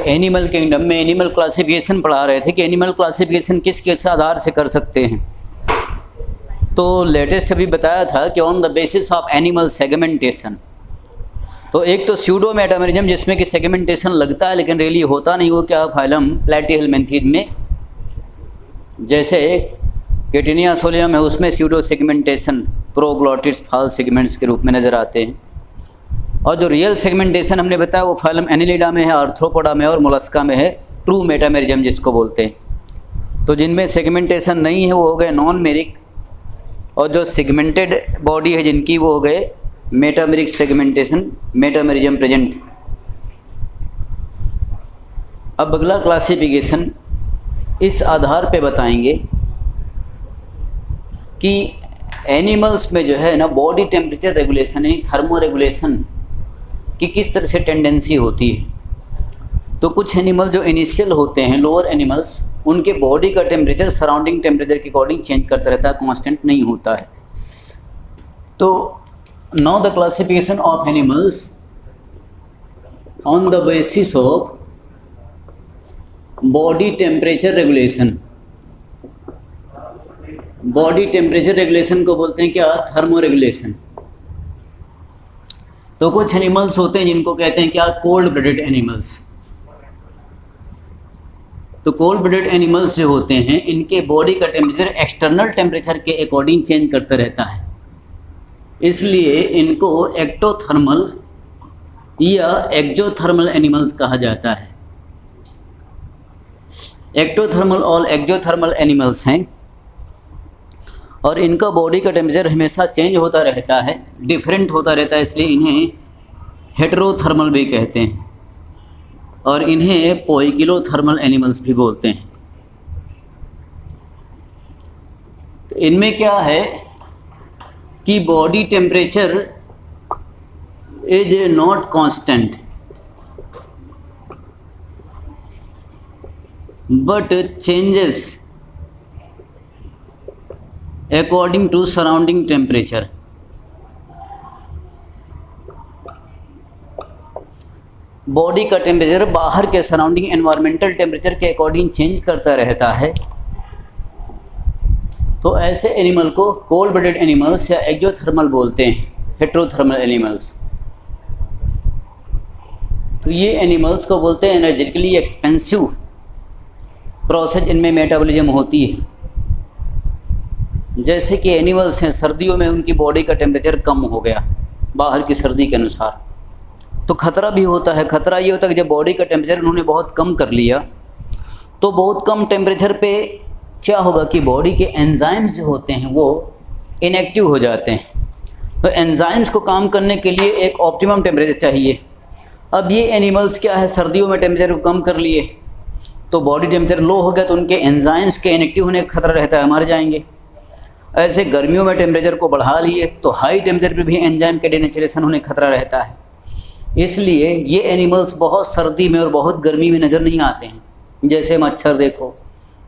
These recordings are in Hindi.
एनिमल किंगडम में एनिमल क्लासिफिकेशन पढ़ा रहे थे कि एनिमल क्लासिफिकेशन किस आधार से कर सकते हैं। तो लेटेस्ट अभी बताया था कि on the basis of animal segmentation. तो एक तो स्यूडो मेटामेरिज्म जिसमें कि सेगमेंटेशन लगता है लेकिन रियली होता नहीं, वो क्या फाइलम प्लैटीहेलमिन्थीज में, जैसे कैटिनिया सोलियम है उसमें स्यूडो सेगमेंटेशन प्रोग्लॉटिड्स फाल सेगमेंट्स के रूप में नज़र आते हैं। और जो रियल सेगमेंटेशन हमने बताया वो फाइलम एनिलिडा में है, आर्थ्रोपोडा में और मोलस्का में है, ट्रू मेटामेरिज्म जिसको बोलते हैं। तो जिनमें सेगमेंटेशन नहीं है वो हो गए नॉन मेरिक, और जो सेगमेंटेड बॉडी है जिनकी वो हो गए मेटामेरिक सेगमेंटेशन, मेटामेरिज्म प्रेजेंट। अब अगला क्लासिफिकेशन इस आधार पे बताएंगे कि एनिमल्स में जो है ना बॉडी टेम्परेचर रेगुलेशन यानी थर्मो रेगुलेशन की किस तरह से टेंडेंसी होती है। तो कुछ एनिमल जो इनिशियल होते हैं लोअर एनिमल्स, उनके बॉडी का टेम्परेचर सराउंडिंग टेम्परेचर के अकॉर्डिंग चेंज करता रहता है, कांस्टेंट नहीं होता है। तो now the classification of animals on the basis of body temperature regulation. Body temperature regulation को बोलते हैं क्या, थर्मो रेगुलेशन। तो कुछ एनिमल्स होते हैं जिनको कहते हैं क्या, कोल्ड ब्लडेड एनिमल्स। तो कोल्ड ब्लडेड एनिमल्स जो होते हैं इनके बॉडी का टेम्परेचर एक्सटर्नल टेम्परेचर के अकॉर्डिंग चेंज करता रहता है, इसलिए इनको एक्टोथर्मल या एक्जोथर्मल एनिमल्स कहा जाता है। एक्टोथर्मल और एक्जोथर्मल एनिमल्स हैं और इनका बॉडी का टेम्परेचर हमेशा चेंज होता रहता है, डिफरेंट होता रहता है, इसलिए इन्हें हेटेरोथर्मल भी कहते हैं और इन्हें पोइकिलोथर्मल एनिमल्स भी बोलते हैं। तो इनमें क्या है कि body temperature is not constant but changes according to surrounding temperature। Body का टेम्परेचर बाहर के सराउंडिंग एनवायरमेंटल टेम्परेचर के अकॉर्डिंग चेंज करता रहता है। तो ऐसे एनिमल को कोल्ड ब्लडेड एनिमल्स या एक्जोथर्मल बोलते हैं, हेटेरोथर्मल एनिमल्स। तो ये एनिमल्स को बोलते हैं एनर्जेटिकली एक्सपेंसिव प्रोसेस, इनमें मेटाबॉलिज्म होती है। जैसे कि एनिमल्स हैं सर्दियों में उनकी बॉडी का टेम्परेचर कम हो गया बाहर की सर्दी के अनुसार, तो खतरा भी होता है। खतरा ये होता है कि जब बॉडी का टेम्परेचर उन्होंने बहुत कम कर लिया तो बहुत कम टेम्परेचर पे क्या होगा कि बॉडी के एंजाइम्स जो होते हैं वो इनएक्टिव हो जाते हैं। तो एंजाइम्स को काम करने के लिए एक ऑप्टिमम टेम्परेचर चाहिए। अब ये एनिमल्स क्या है, सर्दियों में टेम्परेचर को कम कर लिए तो बॉडी टेम्परेचर लो हो गया तो उनके एंजाइम्स के इनएक्टिव होने का खतरा रहता है, मर जाएंगे। ऐसे गर्मियों में टेम्परेचर को बढ़ा लिए तो हाई टेम्परेचर पर भी एंजाइम के डिनेचरेशन होने का खतरा रहता है। इसलिए ये एनिमल्स बहुत सर्दी में और बहुत गर्मी में नज़र नहीं आते हैं। जैसे मच्छर देखो,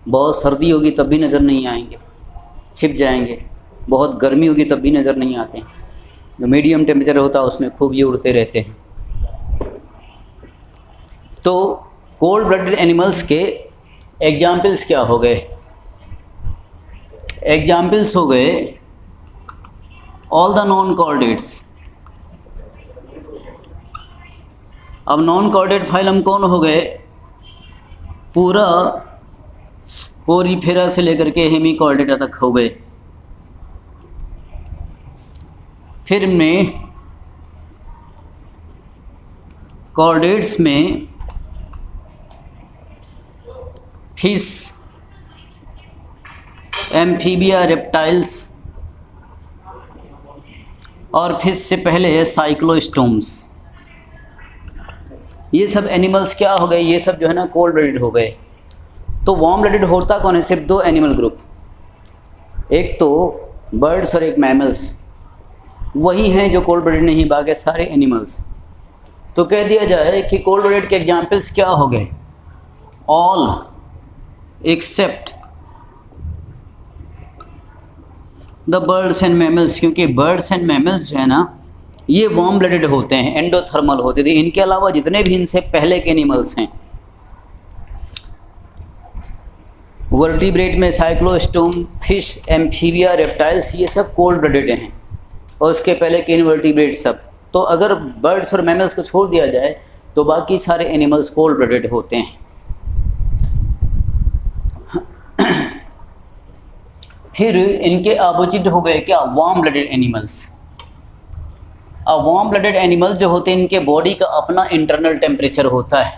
बहुत सर्दी होगी तब भी नज़र नहीं आएंगे, छिप जाएंगे, बहुत गर्मी होगी तब भी नज़र नहीं आते हैं। जो मीडियम टेम्परेचर होता है उसमें खूब ये उड़ते रहते हैं। तो कोल्ड ब्लडेड एनिमल्स के एग्जाम्पल्स क्या हो गए? एग्जाम्पल्स हो गए ऑल द नॉन कॉर्डेट्स। अब नॉन कॉर्डेट फाइलम कौन हो गए? पूरा पोरीफेरा से लेकर के हेमिकॉर्डेटा तक हो गए। फिर में कॉर्डेट्स में फिश, एम्फीबिया, रेप्टाइल्स और फिश से पहले है साइक्लोस्टोम्स। ये सब एनिमल्स क्या हो गए? ये सब जो है ना कोल्ड ब्लडेड हो गए। तो वार्म ब्लडेड होता कौन है? सिर्फ दो एनिमल ग्रुप, एक तो बर्ड्स और एक मैमल्स, वही हैं जो कोल्ड ब्लडेड नहीं, बाकी सारे एनिमल्स। तो कह दिया जाए कि कोल्ड ब्लडेड के एग्जाम्पल्स क्या हो गए? All except the birds and mammals, क्योंकि बर्ड्स एंड मैमल्स जो है ना ये वार्म ब्लडेड होते हैं, एंडोथर्मल होते थे। इनके अलावा जितने भी इनसे पहले के एनिमल्स हैं वर्टिब्रेट में साइक्लोस्टोम, फिश, एम्फीबिया, रेप्टाइल्स, ये सब कोल्ड ब्लडेड हैं, और उसके पहले के इनवर्टिब्रेट सब। तो अगर बर्ड्स और मैमल्स को छोड़ दिया जाए तो बाकी सारे एनिमल्स कोल्ड ब्लडेड होते हैं। फिर इनके अपोजिट हो गए क्या, वार्म ब्लडेड एनिमल्स। अब वार्म ब्लडेड एनिमल्स जो होते हैं, इनके बॉडी का अपना इंटरनल टेम्परेचर होता है,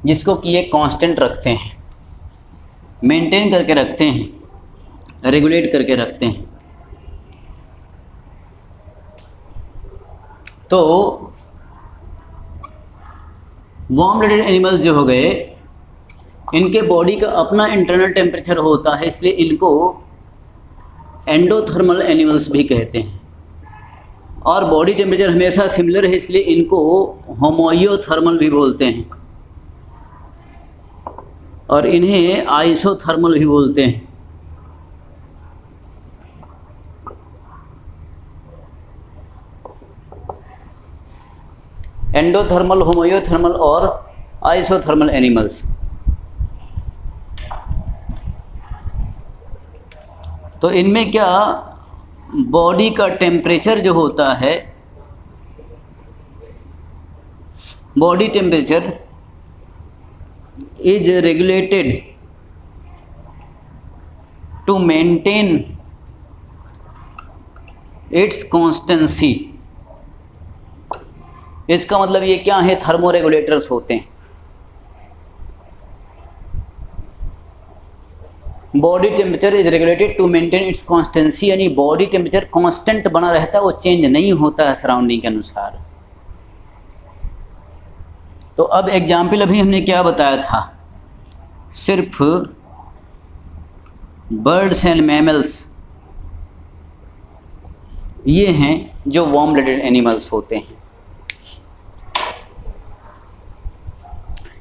जिसको कि ये कांस्टेंट रखते हैं, मेंटेन करके रखते हैं, रेगुलेट करके रखते हैं। तो वार्म ब्लडेड एनिमल्स जो हो गए, इनके बॉडी का अपना इंटरनल टेम्परेचर होता है, इसलिए इनको एंडोथर्मल एनिमल्स भी कहते हैं। और बॉडी टेम्परेचर हमेशा सिमिलर है, इसलिए इनको होमोइयोथर्मल भी बोलते हैं, और इन्हें आइसोथर्मल भी बोलते हैं। एंडोथर्मल, होमोइयोथर्मल और आइसोथर्मल एनिमल्स। तो इनमें क्या, बॉडी का टेम्परेचर जो होता है, body temperature is regulated to maintain its constancy. इसका मतलब ये क्या है, थर्मो रेगुलेटर्स होते हैं। Body temperature is regulated to maintain its constancy, यानी बॉडी टेम्परेचर कांस्टेंट बना रहता है, वो चेंज नहीं होता है सराउंडिंग के अनुसार। तो अब एग्जाम्पल अभी हमने क्या बताया था, सिर्फ बर्ड्स एंड मैमल्स ये हैं जो वार्म ब्लडेड एनिमल्स होते हैं।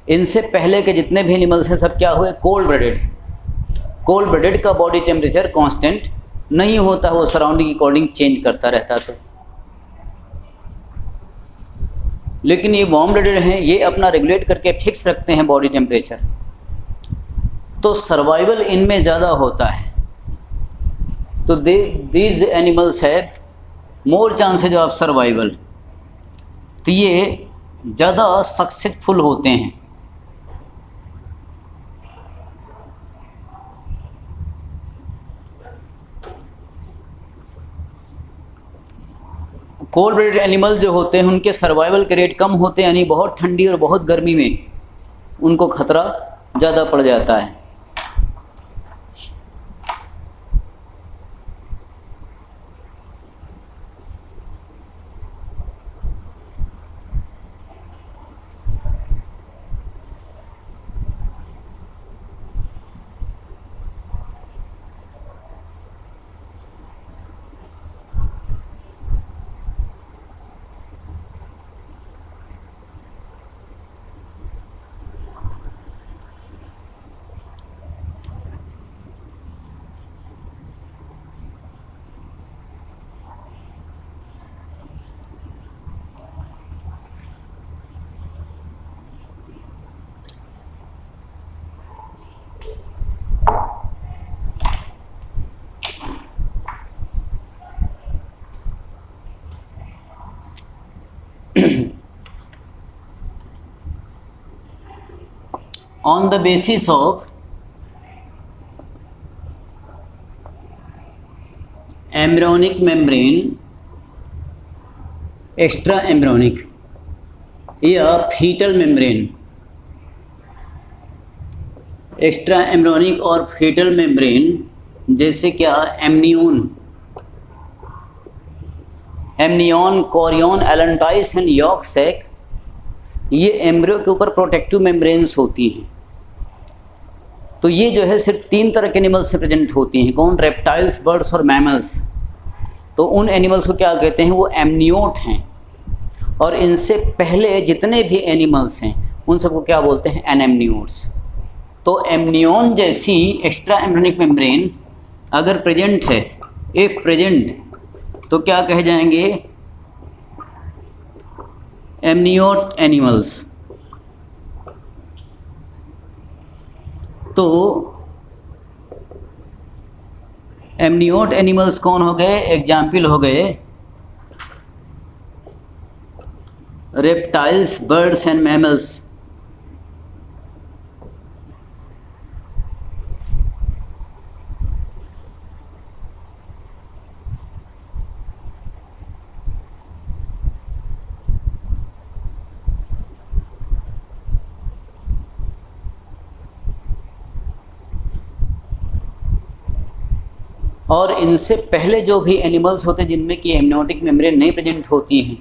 इनसे पहले के जितने भी एनिमल्स हैं सब क्या हुए, कोल्ड ब्लडेड। कोल्ड ब्लडेड का बॉडी टेम्परेचर कांस्टेंट नहीं होता, वो सराउंडिंग के अकॉर्डिंग चेंज करता रहता था। लेकिन ये वार्म ब्लडेड हैं, ये अपना रेगुलेट करके फिक्स रखते हैं बॉडी टेम्परेचर, तो सर्वाइवल इनमें ज़्यादा होता है। तो these animals have more chances of survival, तो ये ज़्यादा सक्सेसफुल होते हैं। कोल्ड ब्लडेड एनिमल जो होते हैं उनके सर्वाइवल के रेट कम होते हैं, यानी बहुत ठंडी और बहुत गर्मी में उनको खतरा ज़्यादा पड़ जाता है। On the basis of embryonic membrane, extra embryonic या fetal membrane, एक्स्ट्रा एम्ब्रियोनिक और fetal membrane जैसे क्या, amnion, chorion, allantois and yolk sac, ये एम्ब्रियो के ऊपर प्रोटेक्टिव मेम्ब्रेन्स होती हैं। तो ये जो है सिर्फ 3 तरह के एनिमल्स से प्रेजेंट होती हैं। कौन, रेप्टाइल्स, बर्ड्स और मैमल्स। तो उन एनिमल्स को क्या कहते हैं, वो एमनियोट हैं। और इनसे पहले जितने भी एनिमल्स हैं उन सबको क्या बोलते हैं, एनेमनियोट्स। तो एमनियन जैसी एक्स्ट्रा एम्ब्रियोनिक मेम्ब्रेन अगर प्रेजेंट है, इफ प्रेजेंट, तो क्या कहे जाएंगे, एमनियोट एनिमल्स। तो एमनियोट एनिमल्स कौन हो गए? एग्जाम्पल हो गए रेप्टाइल्स, बर्ड्स एंड मैमल्स। और इनसे पहले जो भी एनिमल्स होते हैं जिनमें कि एमनियोटिक मेम्ब्रेन नहीं प्रेजेंट होती हैं,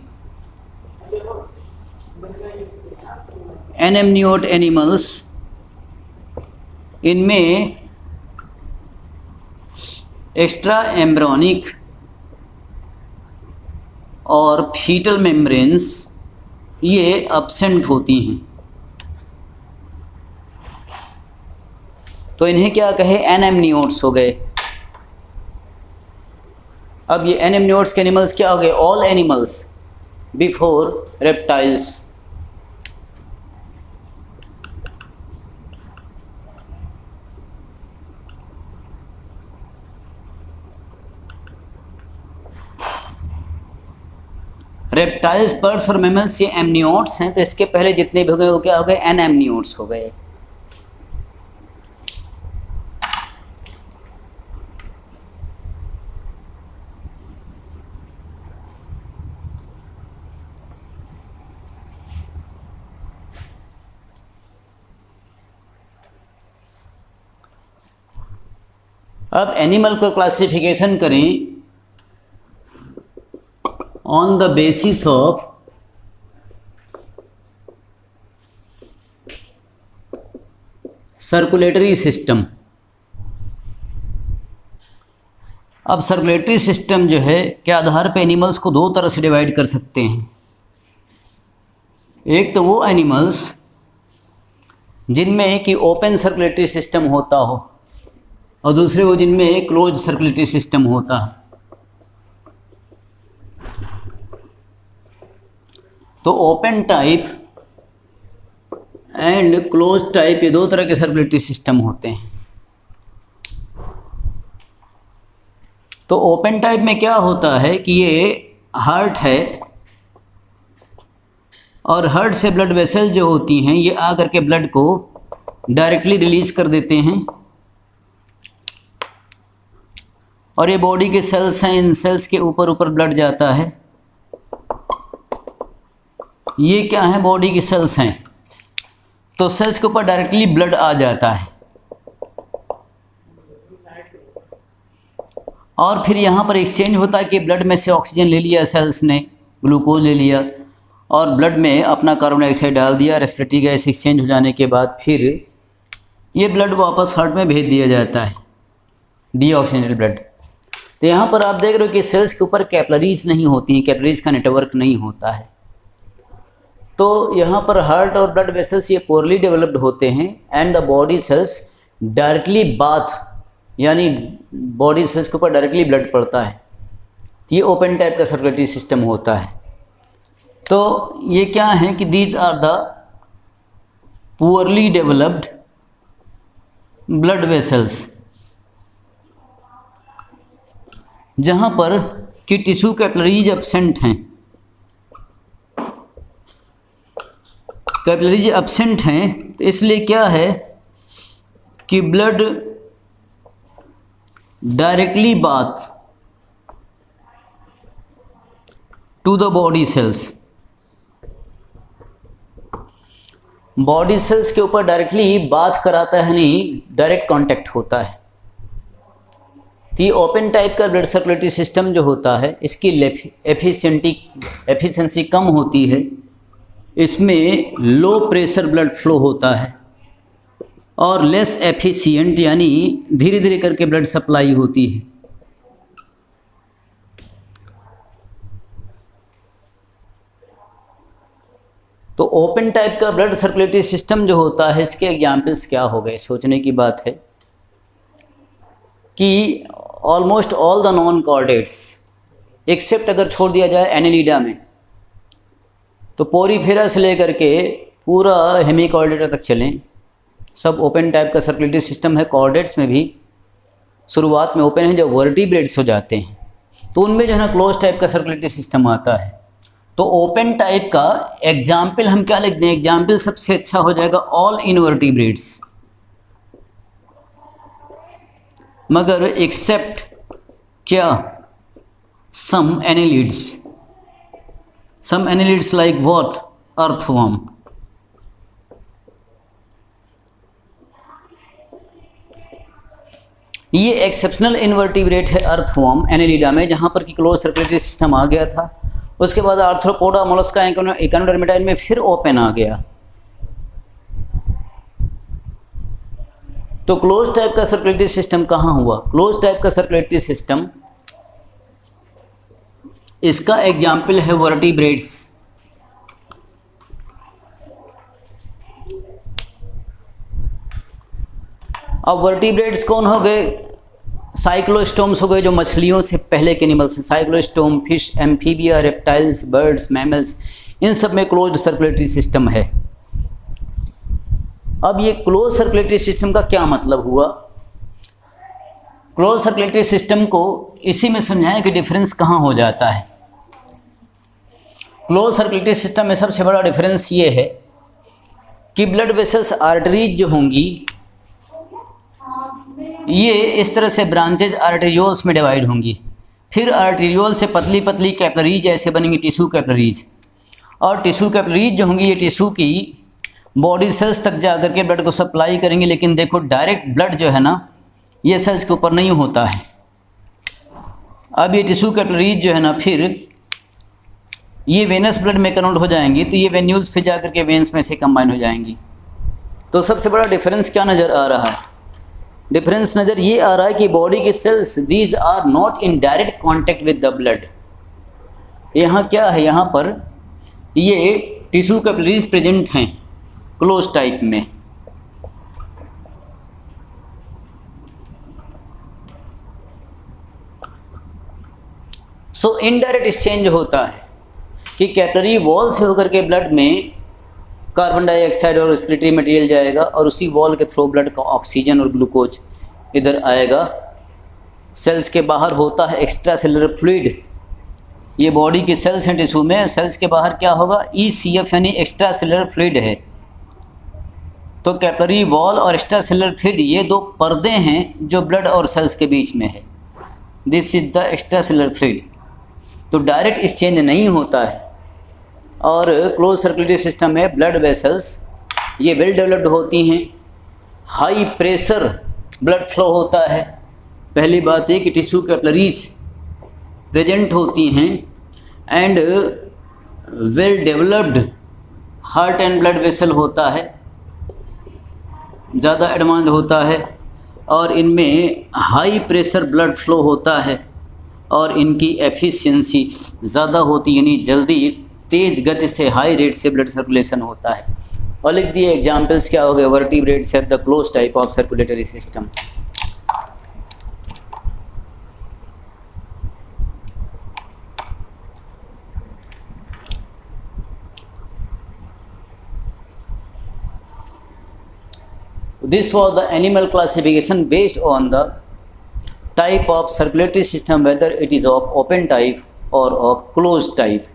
एनेमनियोट एनिमल्स, इनमें एक्स्ट्रा एम्ब्रोनिक और फीटल मेम्ब्रेन्स ये अब्सेंट होती हैं। तो इन्हें क्या कहे? एनेमनियोट्स हो गए। अब ये एनेमनियोट्स के एनिमल्स क्या हो गए? All animals before reptiles. Reptiles, birds और मैमल्स ये एमनियोट्स हैं, तो इसके पहले जितने भी हो गए वो क्या हो गए? एनेमनियोट्स हो गए। अब एनिमल को क्लासिफिकेशन करें on the basis of circulatory system. अब सर्कुलेटरी सिस्टम जो है के आधार पे एनिमल्स को दो तरह से डिवाइड कर सकते हैं। एक तो वो एनिमल्स जिनमें कि ओपन सर्कुलेटरी सिस्टम होता हो, और दूसरे वो जिनमें क्लोज सर्कुलेटरी सिस्टम होता है। तो open type and close type ये दो तरह के सर्कुलेटरी सिस्टम होते हैं। तो ओपन टाइप में क्या होता है कि ये हार्ट है और हार्ट से ब्लड वेसल जो होती हैं ये आकर के ब्लड को डायरेक्टली रिलीज कर देते हैं, और ये बॉडी के सेल्स हैं, इन सेल्स के ऊपर ऊपर ब्लड जाता है। ये क्या है? बॉडी के सेल्स हैं, तो सेल्स के ऊपर डायरेक्टली ब्लड आ जाता है, और फिर यहाँ पर एक्सचेंज होता है कि ब्लड में से ऑक्सीजन ले लिया सेल्स ने, ग्लूकोज ले लिया, और ब्लड में अपना कार्बन डाइऑक्साइड डाल दिया। रेस्पिरेटरी गैस एक्सचेंज हो जाने के बाद फिर ये ब्लड वापस हार्ट में भेज दिया जाता है, डीऑक्सीजनेटेड ब्लड। तो यहाँ पर आप देख रहे हो कि सेल्स के ऊपर कैपिलरीज नहीं होती, कैपिलरीज का नेटवर्क नहीं होता है। तो यहाँ पर हार्ट और ब्लड वेसल्स ये पोरली डेवलप्ड होते हैं, and the body cells directly bath, यानी बॉडी सेल्स के ऊपर डायरेक्टली ब्लड पड़ता है। तो ये ओपन टाइप का सर्कुलेटरी सिस्टम होता है। तो ये क्या है कि these are the poorly developed blood vessels, जहाँ पर कि टिश्यू कैपिलरीज एब्सेंट हैं। कैपिलरीज एब्सेंट हैं तो इसलिए क्या है कि blood directly bath to the body cells, body cells के ऊपर डायरेक्टली बाथ कराता है, नहीं डायरेक्ट कांटेक्ट होता है। तो ये ओपन टाइप का ब्लड सर्कुलेटरी सिस्टम जो होता है इसकी एफिशिएंसी कम होती है, इसमें लो प्रेशर ब्लड फ्लो होता है, और लेस एफिशिएंट यानी धीरे धीरे करके ब्लड सप्लाई होती है। तो ओपन टाइप का ब्लड सर्कुलेटरी सिस्टम जो होता है इसके एग्जाम्पल्स क्या हो गए? सोचने की बात है कि almost all the non chordates, except अगर छोड़ दिया जाए एनेलिडा में, तो पोरीफेरा से लेकर के पूरा हेमिकॉर्डेटा तक चलें, सब ओपन टाइप का सर्कुलेटरी सिस्टम है। कॉर्डेट्स में भी शुरुआत में ओपन है, जब वर्टिब्रेट्स हो जाते हैं तो उनमें जो है ना क्लोज टाइप का सर्कुलेटरी सिस्टम आता है। तो ओपन टाइप का एग्जाम्पल हम क्या लिख दें, एग्जाम्पल सबसे अच्छा हो जाएगा ऑल इनवर्टिब्रेट्स, मगर एक्सेप्ट क्या, some annelids, some annelids like what, earthworm. ये एक्सेप्शनल इनवर्टिब्रेट है अर्थवर्म एनेलिडा में, जहाँ पर कि क्लोज सर्कुलेटरी सिस्टम आ गया था। उसके बाद आर्थ्रोपोडा, मोलस्का, इकोनोडर्मेटा में फिर ओपन आ गया। तो क्लोज टाइप का सर्कुलेटरी सिस्टम कहाँ हुआ? क्लोज टाइप का सर्कुलेटरी सिस्टम, इसका एग्जाम्पल है वर्टिब्रेट्स। अब वर्टिब्रेट्स कौन हो गए? साइक्लोस्टोम्स हो गए, जो मछलियों से पहले के एनिमल्स हैं। Cyclostome, fish, amphibia, reptiles, birds, mammals, इन सब में क्लोज्ड सर्कुलेटरी सिस्टम है। अब ये क्लोज सर्कुलेटरी सिस्टम का क्या मतलब हुआ? क्लोज सर्कुलेटरी सिस्टम को इसी में समझाएं कि डिफरेंस कहाँ हो जाता है। क्लोज सर्कुलेटरी सिस्टम में सबसे बड़ा डिफरेंस ये है कि ब्लड वेसल्स, आर्टरीज जो होंगी, ये इस तरह से ब्रांचेज आर्टेरियोल्स में डिवाइड होंगी। फिर आर्टेरियोल से पतली पतली कैपिलरीज ऐसे बनेंगी, टिश्यू कैपिलरीज। और टिश्यू कैपिलरीज जो होंगी, ये टिश्यू की बॉडी सेल्स तक जा करके ब्लड को सप्लाई करेंगे। लेकिन देखो, डायरेक्ट ब्लड जो है ना, ये सेल्स के ऊपर नहीं होता है। अब ये टिश्यू कैपिलरीज जो है ना, फिर ये वेनस ब्लड में कन्वर्ट हो जाएंगी, तो ये वेन्यूल्स फिर जा करके वेन्स में से कंबाइन हो जाएंगी। तो सबसे बड़ा डिफरेंस क्या नज़र आ रहा है? डिफरेंस नज़र ये आ रहा है कि बॉडी के cells, these are not in direct contact with the blood. यहाँ क्या है, यहाँ पर ये टिश्यू कैपिलरीज प्रेजेंट हैं क्लोज टाइप में। सो इनडायरेक्ट एक्सचेंज होता है कि कैपिलरी वॉल से होकर के ब्लड में कार्बन डाइऑक्साइड और रेस्पिरेटरी मटेरियल जाएगा, और उसी वॉल के थ्रू ब्लड का ऑक्सीजन और ग्लूकोज इधर आएगा। सेल्स के बाहर होता है एक्स्ट्रा सेलुलर फ्लूइड। ये बॉडी की सेल्स हैं टिश्यू में, सेल्स के बाहर क्या होगा? ECF यानी एक्स्ट्रा सेलुलर फ्लूइड है। तो कैपिलरी वॉल और एक्स्ट्रा सेलुलर फ्लूइड, ये दो पर्दे हैं जो ब्लड और सेल्स के बीच में है। This is the extra cellular fluid. तो डायरेक्ट एक्सचेंज नहीं होता है। और क्लोज सर्कुलेटरी सिस्टम में ब्लड वेसल्स ये वेल डेवलप्ड होती हैं, हाई प्रेशर ब्लड फ्लो होता है। पहली बात है कि टिश्यू कैपिलरीज प्रेजेंट होती हैं, and well developed heart and blood vessel होता है, ज़्यादा एडवांस होता है, और इनमें हाई प्रेशर ब्लड फ्लो होता है, और इनकी एफिशिएंसी ज़्यादा होती है, यानी जल्दी तेज़ गति से, हाई रेट से ब्लड सर्कुलेशन होता है। और लिख दिए एग्जाम्पल्स क्या हो गए? Vertebrates have the close type of circulatory system. This was the animal classification based on the type of circulatory system, whether it is of open type or of closed type.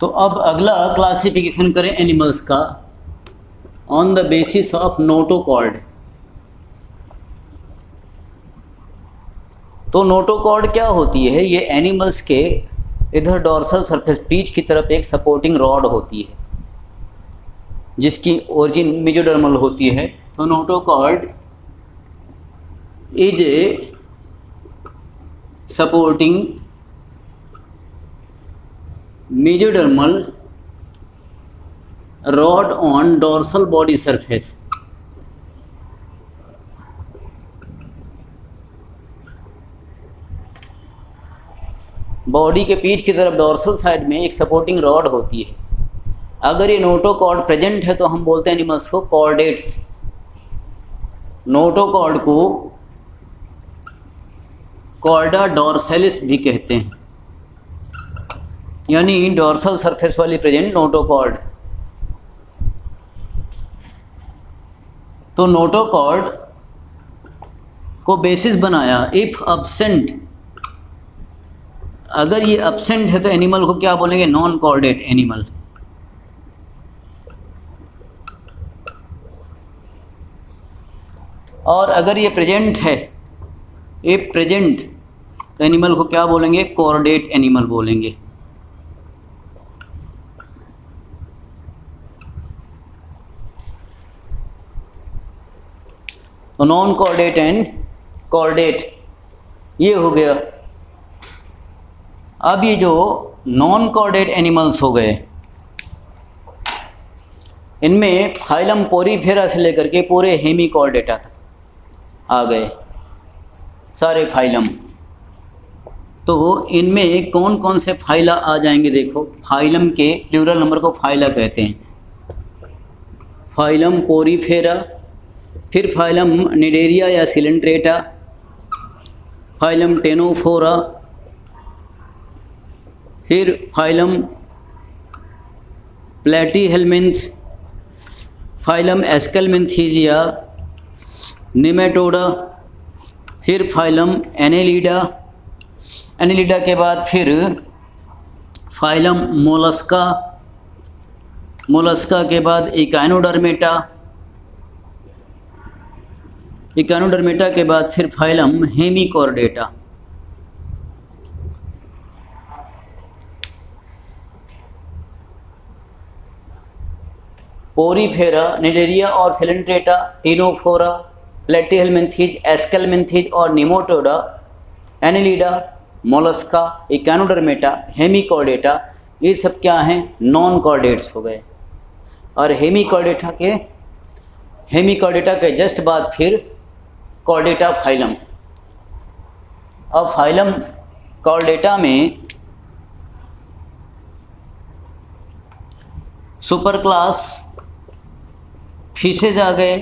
तो अब अगला क्लासिफिकेशन करें एनिमल्स का on the basis of notochord. तो नोटोकॉर्ड क्या होती है? ये एनिमल्स के इधर डॉर्सल सरफेस, पीठ की तरफ एक सपोर्टिंग रॉड होती है, जिसकी ओरिजिन मेजोडर्मल होती है, तो notochord is a supporting mesodermal rod on dorsal body surface. Body के पीठ की तरफ डोर्सल साइड में एक सपोर्टिंग रॉड होती है। अगर ये नोटोकॉर्ड प्रेजेंट है तो हम बोलते हैं एनिमल्स को कॉर्डेट्स। नोटोकॉर्ड को कॉर्डा डोर्सैलिस भी कहते हैं, यानी डोर्सल सरफेस वाली प्रेजेंट नोटोकॉर्ड। तो नोटोकॉर्ड को बेसिस बनाया इफ अब्सेंट, अगर ये अब्सेंट है तो एनिमल को क्या बोलेंगे, नॉन कॉर्डेट एनिमल। और अगर ये प्रेजेंट है, ये प्रेजेंट, तो एनिमल को क्या बोलेंगे, कॉर्डेट एनिमल बोलेंगे। तो नॉन कॉर्डेट एंड कॉर्डेट ये हो गया। अब ये जो नॉन कॉर्डेट एनिमल्स हो गए, इनमें फाइलम पोरीफेरा से लेकर के पूरे हेमिकॉर्डेटा तक आ गए सारे फाइलम। तो इनमें कौन कौन से फाइला आ जाएंगे, देखो फाइलम के प्लूरल नंबर को फाइला कहते हैं। फाइलम पोरीफेरा, फिर फाइलम निडेरिया या सिलेंट्रेटा, फाइलम टेनोफोरा, फिर फाइलम प्लेटीहेलमिन्थ, फाइलम एस्केलमिन्थीजिया, निमेटोडा, फिर फाइलम एनेलिडा। एनेलिडा के बाद फिर फाइलम मोलस्का, मोलस्का के बाद इकाइनोडर्मेटा, इकाइनोडर्मेटा के बाद फिर फाइलम हेमिकॉर्डेटा। पोरीफेरा, निडेरिया और सिलेंट्रेटा, टीनोफोरा, प्लेटीहेलमिन्थीज, एस्केलमिन्थीज और Nematoda, Annelida, Mollusca, Echinodermata, Hemichordata, ये सब क्या हैं, नॉन कॉर्डेट्स हो गए। और हेमिकॉर्डेटा के जस्ट बाद फिर कॉर्डेटा फाइलम। अब फाइलम कॉर्डेटा में सुपर क्लास फिशेज आ गए,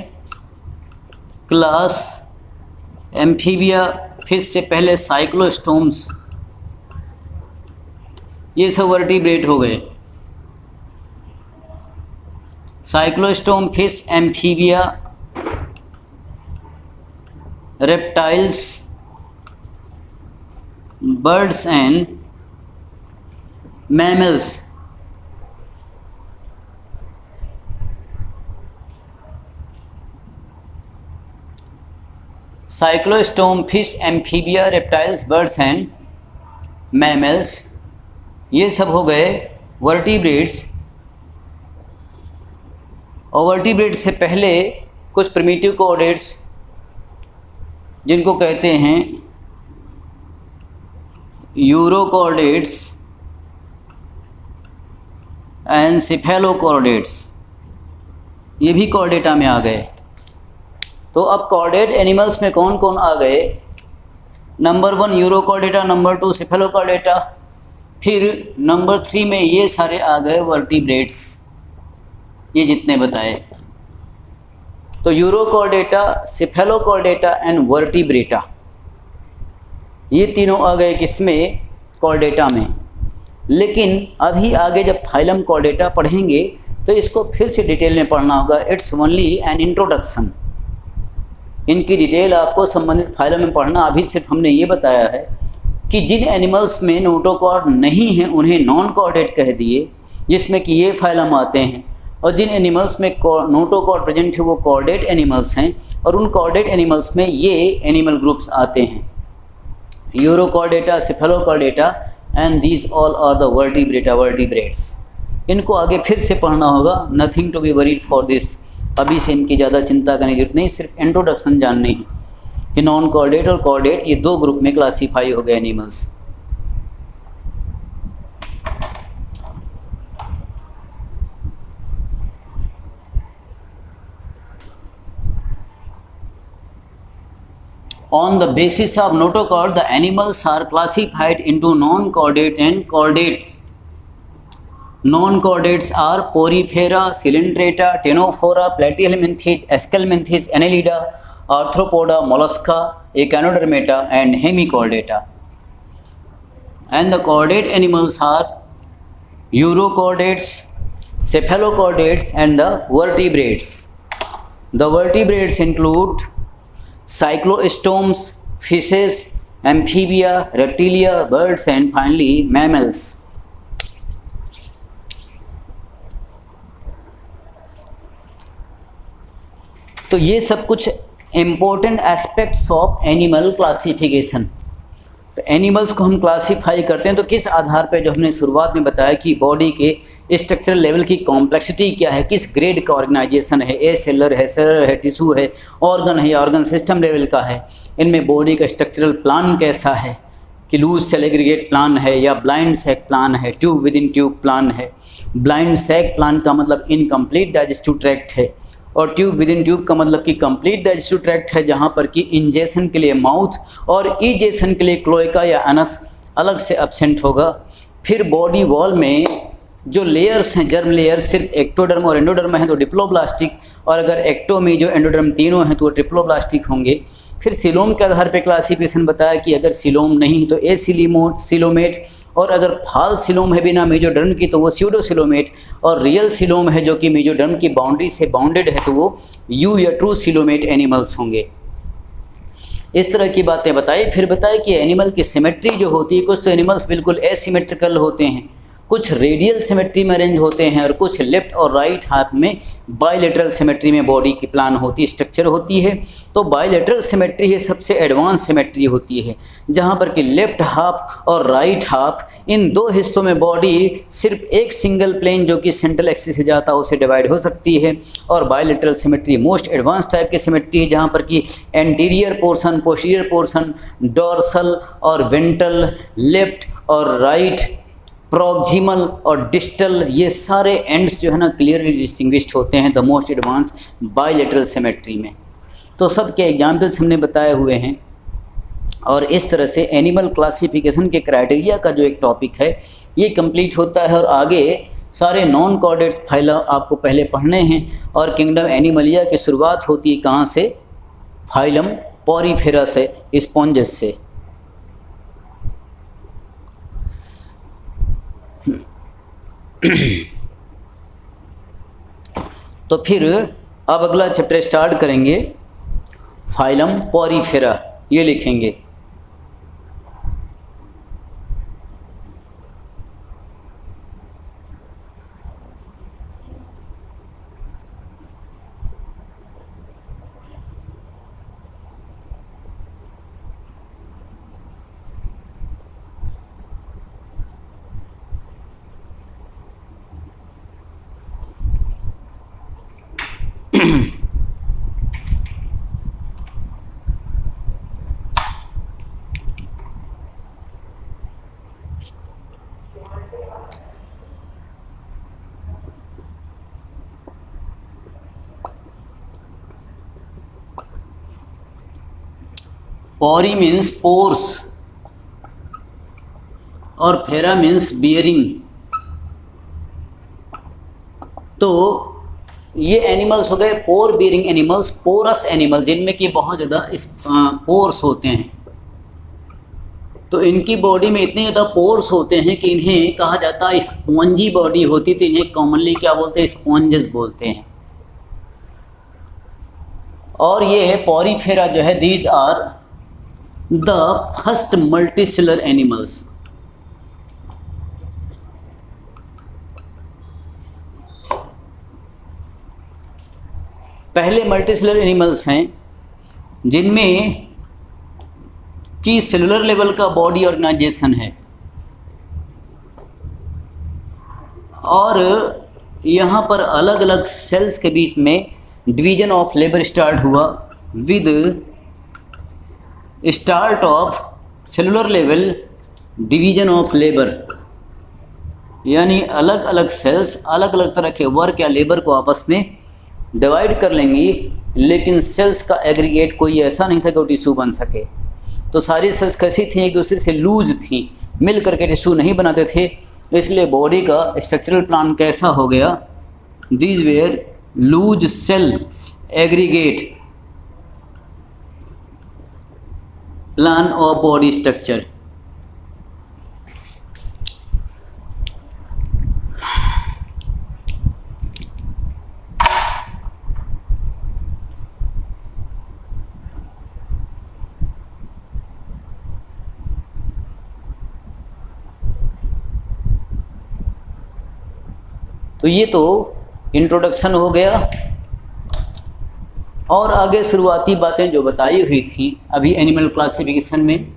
क्लास एम्फीबिया, फिश से पहले साइक्लोस्टोम्स, ये सब वर्टिब्रेट हो गए। Cyclostome fish, amphibia, reptiles, birds and mammals. Cyclostome fish, amphibia, reptiles, birds and mammals, ये सब हो गए वर्टिब्रेट्स। और वर्टिब्रेट्स से पहले कुछ प्रिमिटिव कॉर्डेट्स जिनको कहते हैं यूरोकॉर्डेट्स एंड सिफेलोकॉर्डेट्स, ये भी कॉर्डेटा में आ गए। तो अब कॉर्डेट एनिमल्स में कौन कौन आ गए, नंबर 1 यूरोकॉर्डेटा, नंबर 2 सिफेलोकॉर्डेटा, फिर नंबर 3 में ये सारे आ गए वर्टिब्रेट्स, ये जितने बताए। तो यूरोकॉर्डेटा, सिफेलोकॉर्डेटा एंड वर्टिब्रेटा, ये तीनों आ गए किसमें, कॉर्डेटा में। लेकिन अभी आगे जब फाइलम कॉर्डेटा पढ़ेंगे तो इसको फिर से डिटेल में पढ़ना होगा। इट्स ओनली एन इंट्रोडक्शन, इनकी डिटेल आपको संबंधित फाइलम में पढ़ना। अभी सिर्फ हमने ये बताया है कि जिन एनिमल्स में नोटोकॉर्ड नहीं हैं उन्हें नॉन कॉर्डेट कह दिए, जिसमें कि ये फाइलम आते हैं। और जिन एनिमल्स में नोटोकॉर्ड प्रेजेंट है वो कॉर्डेट एनिमल्स हैं, और उन कॉर्डेट एनिमल्स में ये एनिमल ग्रुप्स आते हैं, urochordata, cephalochordata and these all are the vertebrata, vertebrates. इनको आगे फिर से पढ़ना होगा, nothing to be worried for this. अभी से इनकी ज़्यादा चिंता करने की जरूरत नहीं, सिर्फ इंट्रोडक्शन जाननी है कि नॉन कॉर्डेट और कॉर्डेट ये दो ग्रुप में क्लासीफाई हो गए animals. On the basis of notochord, the animals are classified into non-chordate and chordates. Non-chordates are Porifera, Coelenterata, Ctenophora, Platyhelminthes, Aschelminthes, Annelida, Arthropoda, Mollusca, Echinodermata, and Hemichordata. And the chordate animals are Urochordates, Cephalochordates, and the vertebrates. The vertebrates include cyclostomes, fishes, amphibia, reptilia, birds, and finally mammals. तो ये सब कुछ important aspects of animal classification. तो एनिमल्स को हम क्लासीफाई करते हैं तो किस आधार पे, जो हमने शुरुआत में बताया कि बॉडी के स्ट्रक्चरल लेवल की कॉम्प्लेक्सिटी क्या है, किस ग्रेड का ऑर्गेनाइजेशन है, ए सेलर है, टिश्यू है, ऑर्गन है या ऑर्गन सिस्टम लेवल का है, इनमें बॉडी का स्ट्रक्चरल प्लान कैसा है, कि लूज सेल एग्रीगेट प्लान है या ब्लाइंड सैक प्लान है, tube with in tube plan है। ब्लाइंड सैक प्लान का मतलब इनकम्प्लीट डाइजेस्टिव ट्रैक्ट है, और ट्यूब विद इन ट्यूब का मतलब कि कंप्लीट डाइजेस्टिव ट्रैक्ट है, जहाँ पर कि इंजेशन के लिए माउथ और इजेशन के लिए क्लोएका या अनस अलग से एब्सेंट होगा। फिर बॉडी वॉल में जो लेयर्स हैं, जर्म लेयर, सिर्फ एक्टोडर्म और एंडोडर्म है तो डिप्लोब्लास्टिक, और अगर एक्टोमीज और एंडोडर्म तीनों हैं तो वो ट्रिप्लोब्लास्टिक होंगे। फिर सिलोम के आधार पे क्लासिफिकेशन बताया कि अगर सिलोम नहीं तो सिलोमेट, और अगर फाल सिलोम है बिना मेजोडर्म की तो वो स्यूडोसिलोमेट, और रियल सिलोम है जो कि मेजोडर्म की बाउंड्री से बाउंडेड है तो वो यू या ट्रू सिलोमेट एनिमल्स होंगे। इस तरह की बातें बताई। फिर बताया कि एनिमल की सिमेट्री जो होती है, कुछ तो एनिमल्स बिल्कुल एसिमेट्रिकल होते हैं, कुछ रेडियल सिमेट्री में अरेंज होते हैं, और कुछ लेफ्ट और राइट हाफ में बायलेटरल सिमेट्री में बॉडी की प्लान होती, स्ट्रक्चर होती है। तो बायलेटरल सिमेट्री है सबसे एडवांस सिमेट्री होती है, जहाँ पर कि लेफ्ट हाफ और राइट हाफ, इन दो हिस्सों में बॉडी सिर्फ एक सिंगल प्लेन जो कि सेंट्रल एक्सिस से जाता है उसे डिवाइड हो सकती है। और bilateral symmetry most advance type की सिमेट्री है, जहाँ पर कि anterior portion, posterior portion, dorsal और वेंट्रल, लेफ्ट और राइट, प्रॉक्सिमल और डिस्टल, ये सारे एंड्स जो है ना क्लियरली डिस्टिंग्विश्ड होते हैं the most advance bilateral symmetry में। तो सब के एग्जाम्पल्स हमने बताए हुए हैं, और इस तरह से एनिमल क्लासिफिकेशन के क्राइटेरिया का जो एक टॉपिक है ये कंप्लीट होता है। और आगे सारे नॉन कॉर्डेट्स फाइला आपको पहले पढ़ने हैं, और किंगडम एनिमलिया की शुरुआत होती है कहाँ से, फाइलम पोरीफेरा से, स्पॉन्जेस से। तो फिर अब अगला चैप्टर स्टार्ट करेंगे, फाइलम पोरीफेरा, ये लिखेंगे। पोरी मीन्स पोर्स और फेरा मीन्स बियरिंग। तो ये एनिमल्स हो गए pore bearing animals, porous animal, जिनमें कि बहुत ज़्यादा पोर्स होते हैं। तो इनकी बॉडी में इतने ज़्यादा पोर्स होते हैं कि इन्हें कहा जाता है स्पॉन्जी बॉडी होती, तो इन्हें कॉमनली क्या बोलते हैं, स्पॉन्जेस बोलते हैं। और ये पोरीफेरा जो है, these are the first multicellular animals. पहले मल्टीसेलर एनिमल्स हैं जिनमें कि सेलुलर लेवल का बॉडी ऑर्गेनाइजेशन है, और यहाँ पर अलग अलग सेल्स के बीच में डिवीजन ऑफ लेबर स्टार्ट हुआ with start of cellular level division of labour, यानी अलग अलग सेल्स अलग अलग तरह के वर्क या लेबर को आपस में डिवाइड कर लेंगी, लेकिन सेल्स का एग्रीगेट कोई ऐसा नहीं था कि वो टिश्यू बन सके। तो सारी सेल्स कैसी थी, एक दूसरे से लूज थी, मिल करके टिश्यू नहीं बनाते थे। इसलिए बॉडी का स्ट्रक्चरल प्लान कैसा हो गया, these were loose cell aggregate plan of body structure. तो ये तो इंट्रोडक्शन हो गया, और आगे शुरुआती बातें जो बताई हुई थी अभी एनिमल क्लासिफिकेशन में,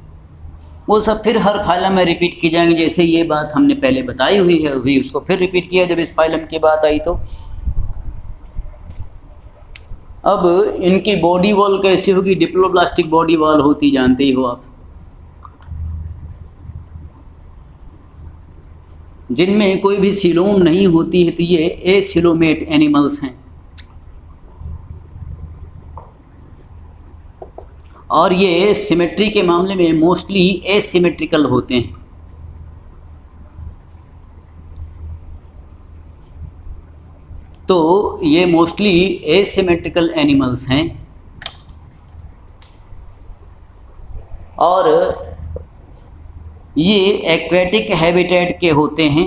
वो सब फिर हर फाइलम में रिपीट की जाएंगी। जैसे ये बात हमने पहले बताई हुई है अभी उसको फिर रिपीट किया जब इस फाइलम की बात आई। तो अब इनकी बॉडी वॉल कैसी होगी, डिप्लोब्लास्टिक बॉडी वॉल होती, जानते ही हो आप, जिनमें कोई भी सिलोम नहीं होती है। तो ये एसिलोमेट एनिमल्स हैं, और ये सिमेट्री के मामले में मोस्टली एसिमेट्रिकल होते हैं। तो ये मोस्टली एसिमेट्रिकल एनिमल्स हैं, और ये एक्वेटिक हैबिटेट के होते हैं,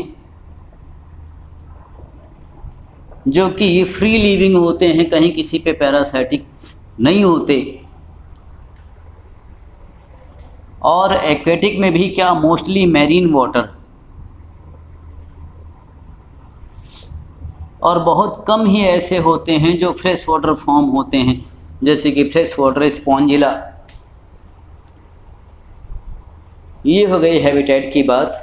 जो कि फ्री लिविंग होते हैं, कहीं किसी पे पैरासाइटिक नहीं होते। और एक्वेटिक में भी क्या, मोस्टली मैरीन वाटर, और बहुत कम ही ऐसे होते हैं जो फ्रेश वाटर फॉर्म होते हैं, जैसे कि फ्रेश वाटर स्पॉन्जिला। ये हो गई हैबिटेट की बात।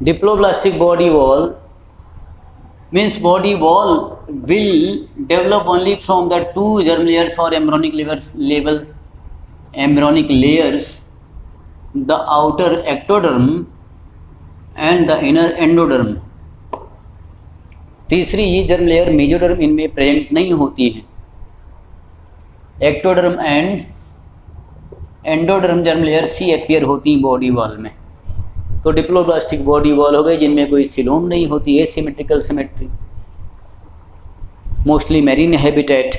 Diploblastic body wall means body wall will develop only from the two germ layers or embryonic layers, the outer ectoderm and the inner endoderm। तीसरी ये जर्म लेयर मेजोडर्म इनमें प्रेजेंट नहीं होती है। Ectoderm and endoderm germ layer सी अपीयर होती बॉडी वॉल में। तो डिप्लोब्लास्टिक बॉडी वॉल हो गई जिनमें कोई सिलोम नहीं होती, asymmetrical symmetry, mostly marine habitat.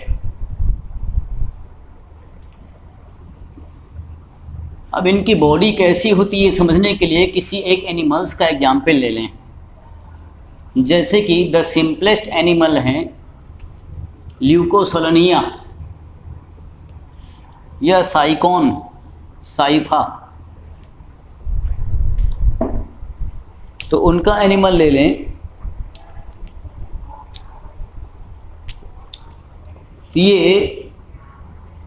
अब इनकी बॉडी कैसी होती है समझने के लिए किसी एक एनिमल्स का एग्जाम्पल ले लें। जैसे कि द सिंपलेस्ट एनिमल हैं ल्यूकोसोलनिया या साइकोन साइफा, तो उनका एनिमल ले लें। ये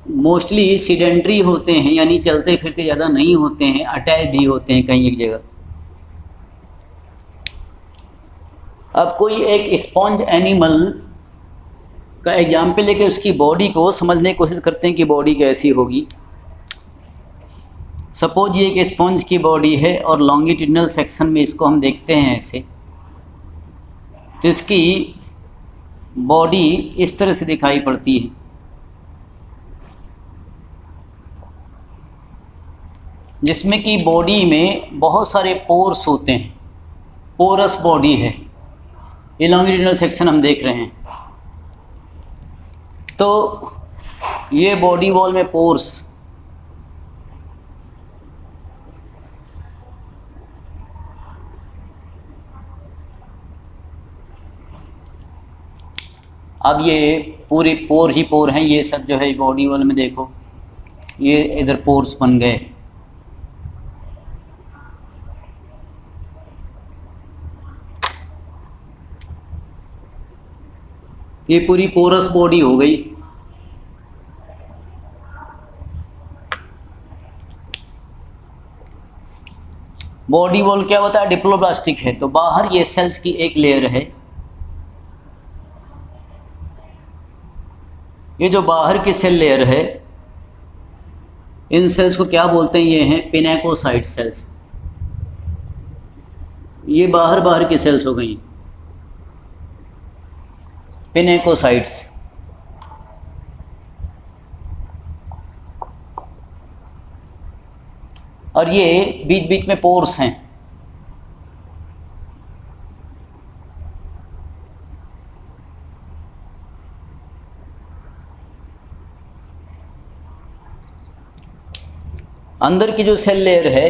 मोस्टली सीडेंट्री होते हैं, यानी चलते फिरते ज़्यादा नहीं होते हैं, अटैच्ड ही होते हैं कहीं एक जगह। अब कोई एक स्पॉन्ज एनिमल का एग्जाम्पल लेके उसकी बॉडी को समझने की कोशिश करते हैं कि बॉडी कैसी होगी। सपोज ये एक स्पॉन्ज की बॉडी है और लॉन्गिट्यूडिनल सेक्शन में इसको हम देखते हैं ऐसे, तो इसकी बॉडी इस तरह से दिखाई पड़ती है। जिसमें कि बॉडी में बहुत सारे पोर्स होते हैं, पोरस बॉडी है। ये लॉन्गिट्यूडिनल सेक्शन हम देख रहे हैं। तो ये बॉडी वॉल में पोर्स, अब ये पूरे पोर ही पोर हैं, ये सब जो है बॉडी वॉल में देखो, ये इधर पोर्स बन गए। ये पूरी पोरस बॉडी हो गई। बॉडी वॉल क्या होता है? डिप्लोब्लास्टिक है। तो बाहर ये सेल्स की एक लेयर है। ये जो बाहर की सेल लेयर है, इन सेल्स को क्या बोलते हैं? ये हैं पिनेकोसाइट सेल्स। ये बाहर की सेल्स हो गई पिनेकोसाइट्स। और ये बीच बीच में पोर्स हैं। अंदर की जो सेल लेयर है,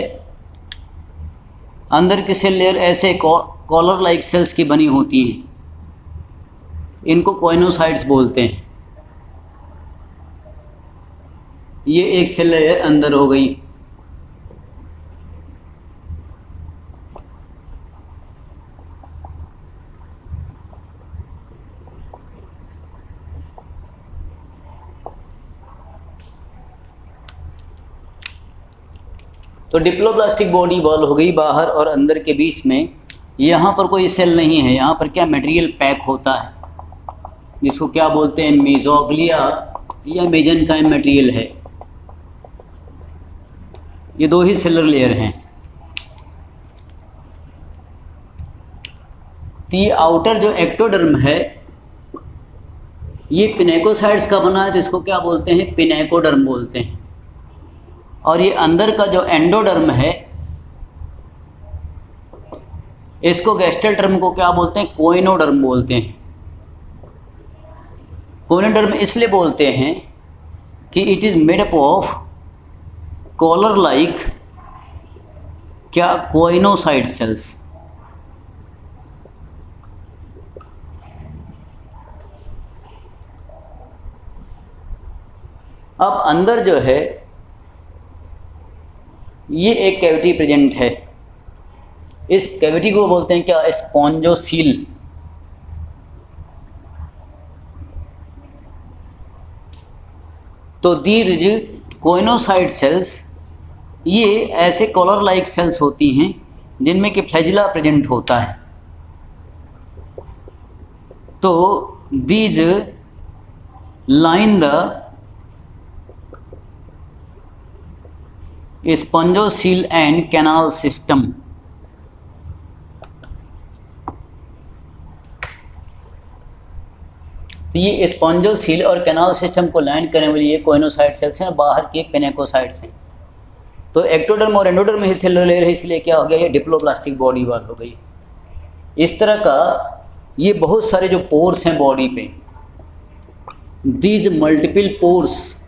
अंदर की सेल लेयर ऐसे कॉलर लाइक सेल्स की बनी होती हैं। इनको कोइनोसाइट्स बोलते हैं। ये एक सेल लेयर अंदर हो गई। तो डिप्लोब्लास्टिक बॉडी वॉल हो गई बाहर और अंदर के बीच में। यहाँ पर कोई सेल नहीं है। यहाँ पर क्या मटेरियल पैक होता है, जिसको क्या बोलते हैं? मेसोग्लिया या मेजेनकाइम मटेरियल है। ये दो ही सेलर लेयर हैं। तो ये आउटर जो एक्टोडर्म है, ये पिनेकोसाइट्स का बना है, जिसको क्या बोलते हैं? पिनेकोडर्म बोलते हैं। और ये अंदर का जो एंडोडर्म है, इसको गैस्ट्रल टर्म को क्या बोलते हैं? कोइनोडर्म बोलते हैं। कोइनोडर्म इसलिए बोलते हैं कि it is made up of collar like क्या? Choanocyte cells. अब अंदर जो है, ये एक कैविटी प्रेजेंट है। इस कैविटी को बोलते हैं क्या? स्पॉन्जोसील। तो दीज कोइनोसाइट सेल्स, ये ऐसे कॉलर लाइक सेल्स होती हैं जिनमें कि फ्लैजिला प्रेजेंट होता है। तो these line the spongocoel and canal system. तो ये स्पॉन्जोसील और कैनाल सिस्टम को लाइन करने वाली ये कोइनोसाइट सेल्स हैं, बाहर के पिनेकोसाइट्स हैं। तो एक्टोडर्म और एंडोडर्म ही सेलुलर लेयर है, इसलिए क्या हो गया? ये डिप्लोब्लास्टिक बॉडी वॉल हो गई। इस तरह का ये बहुत सारे जो पोर्स हैं बॉडी पे, these multiple pores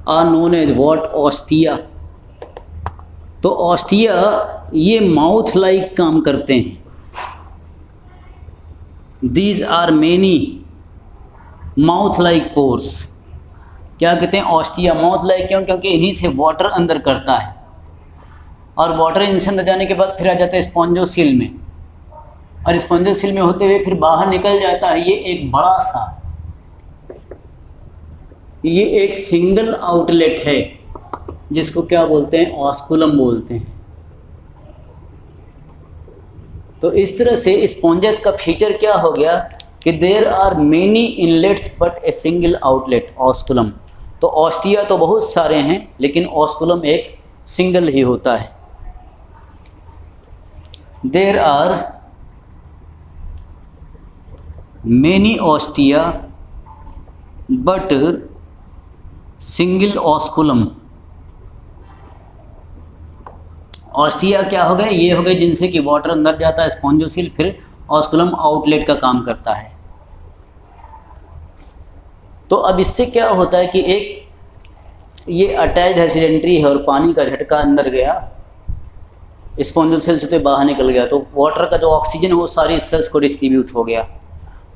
are known as what? Ostia. तो ऑस्टिया ये माउथ लाइक काम करते हैं। These are many mouth like pores. क्या कहते हैं? Ostia mouth like. क्यों? क्योंकि इन्हीं से वाटर अंदर करता है, और वाटर इनसे अंदर जाने के बाद फिर आ जाता है स्पॉन्जोसील में, और स्पॉन्जोसील में होते हुए फिर बाहर निकल जाता है। ये एक बड़ा सा, ये एक सिंगल आउटलेट है, जिसको क्या बोलते हैं? ऑस्कुलम बोलते हैं। तो इस तरह से स्पॉन्जेस का फीचर क्या हो गया कि there are many inlets but a single outlet, osculum. तो ऑस्टिया तो बहुत सारे हैं, लेकिन ऑस्कुलम एक सिंगल ही होता है। There are many ostia but single osculum. Ostia क्या हो गए? ये हो गए जिनसे कि वाटर अंदर जाता है, स्पॉन्जोसील, फिर ऑस्कुलम आउटलेट का काम करता है। तो अब इससे क्या होता है कि एक ये अटैच्ड है, सिलेंडरी है, और पानी का झटका अंदर गया, स्पॉन्जोसील से बाहर निकल गया, तो वाटर का जो ऑक्सीजन है वो सारी सेल्स को डिस्ट्रीब्यूट हो गया।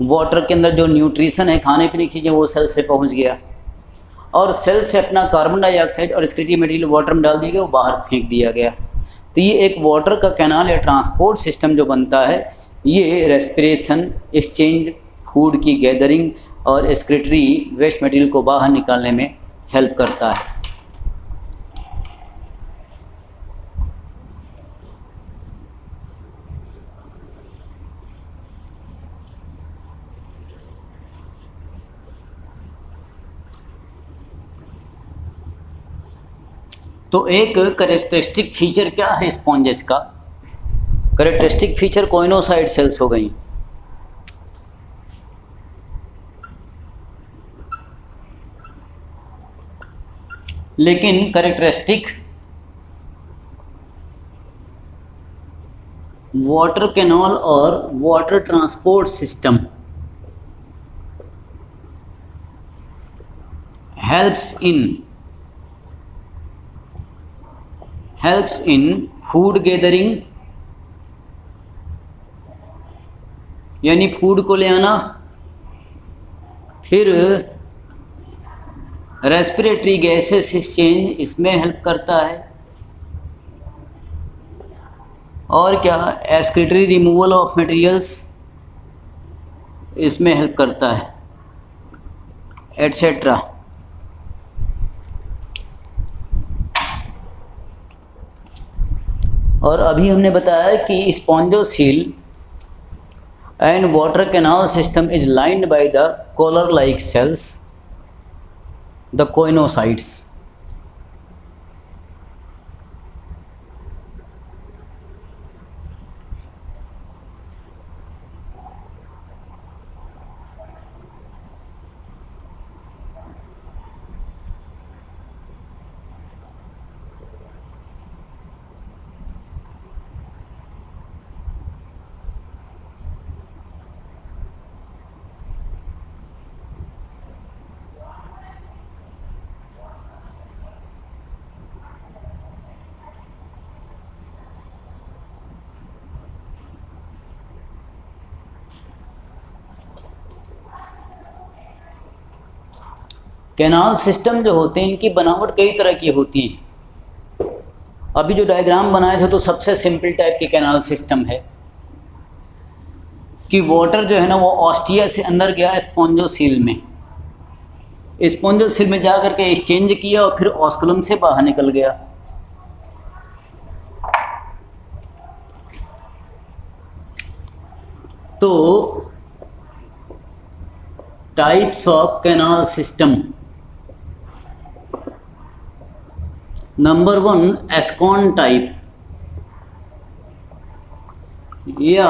वाटर के अंदर जो न्यूट्रिशन है, खाने पीने की चीज़ें, वो सेल से पहुंच गया, और सेल से अपना कार्बन डाइऑक्साइड और सेक्रेटरी मटेरियल वाटर में डाल दिया गया, वो बाहर फेंक दिया गया। तो ये एक वाटर का कैनाल या ट्रांसपोर्ट सिस्टम जो बनता है, ये रेस्पिरेशन, एक्सचेंज, फूड की गैदरिंग और एक्सक्रीटरी वेस्ट मटेरियल को बाहर निकालने में हेल्प करता है। तो एक कैरेक्टरिस्टिक फीचर क्या है स्पॉन्जेस का? कैरेक्टरिस्टिक फीचर कोइनोसाइट सेल्स हो गई। लेकिन कैरेक्टरिस्टिक वाटर कैनाल और water transport system helps in food gathering, यानी फूड को ले आना, फिर रेस्पिरेटरी गैसेस एक्सचेंज इसमें हेल्प करता है, और क्या एक्सक्रीटरी रिमूवल ऑफ मटेरियल्स इसमें हेल्प करता है, एट्सेट्रा। और अभी हमने बताया कि spongocoel and water canal system is lined by the collar like cells, the choanocytes. Canal system जो होते हैं इनकी बनावट कई तरह की होती है। अभी जो डायग्राम बनाए थे तो सबसे सिंपल टाइप की कैनाल सिस्टम है कि वाटर जो है ना वो ऑस्टिया से अंदर गया स्पॉन्जोसील में, स्पॉन्जोसील में जा करके एक्सचेंज किया और फिर ऑस्कुलम से बाहर निकल गया। तो types of canal system, number 1 ascon type या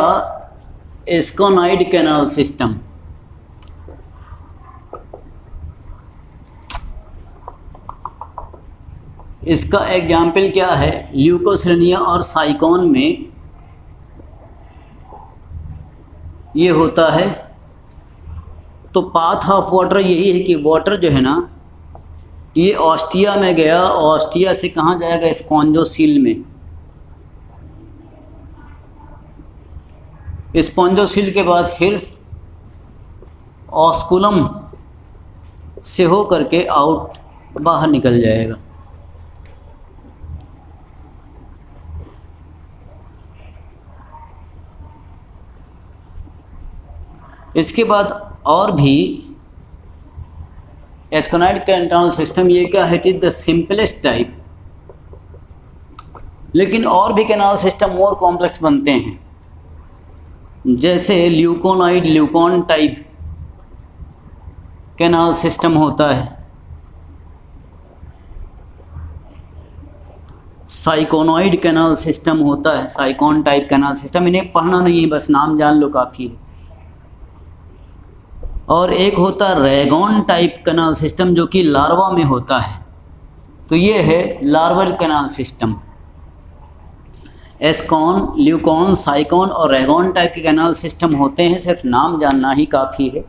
एस्कोनाइड कैनाल सिस्टम। इसका एग्जाम्पल क्या है? ल्यूकोसेलिनिया और साइकोन में ये होता है। तो पाथ ऑफ वाटर यही है कि वाटर जो है ना ये ऑस्टिया में गया, ऑस्टिया से कहाँ जाएगा? स्पॉन्जोसील में। स्पॉन्जोसील के बाद फिर ऑस्कुलम से हो करके आउट बाहर निकल जाएगा। इसके बाद और भी एस्कोनाइड कैनाल सिस्टम, ये क्या है? It is the simplest type. लेकिन और भी कैनाल सिस्टम मोर कॉम्प्लेक्स बनते हैं, जैसे ल्यूकोनाइड, ल्यूकॉन टाइप कैनाल सिस्टम होता है, साइकोनॉइड कैनाल सिस्टम होता है, साइकोन टाइप कैनाल सिस्टम। इन्हें पढ़ना नहीं है, बस नाम जान लो काफ़ी है। और एक होता है रेगॉन टाइप कैनाल सिस्टम जो कि लार्वा में होता है, तो ये है larval canal system. Ascon, leucon, sycon और रेगॉन टाइप के कैनाल सिस्टम होते हैं, सिर्फ नाम जानना ही काफ़ी है।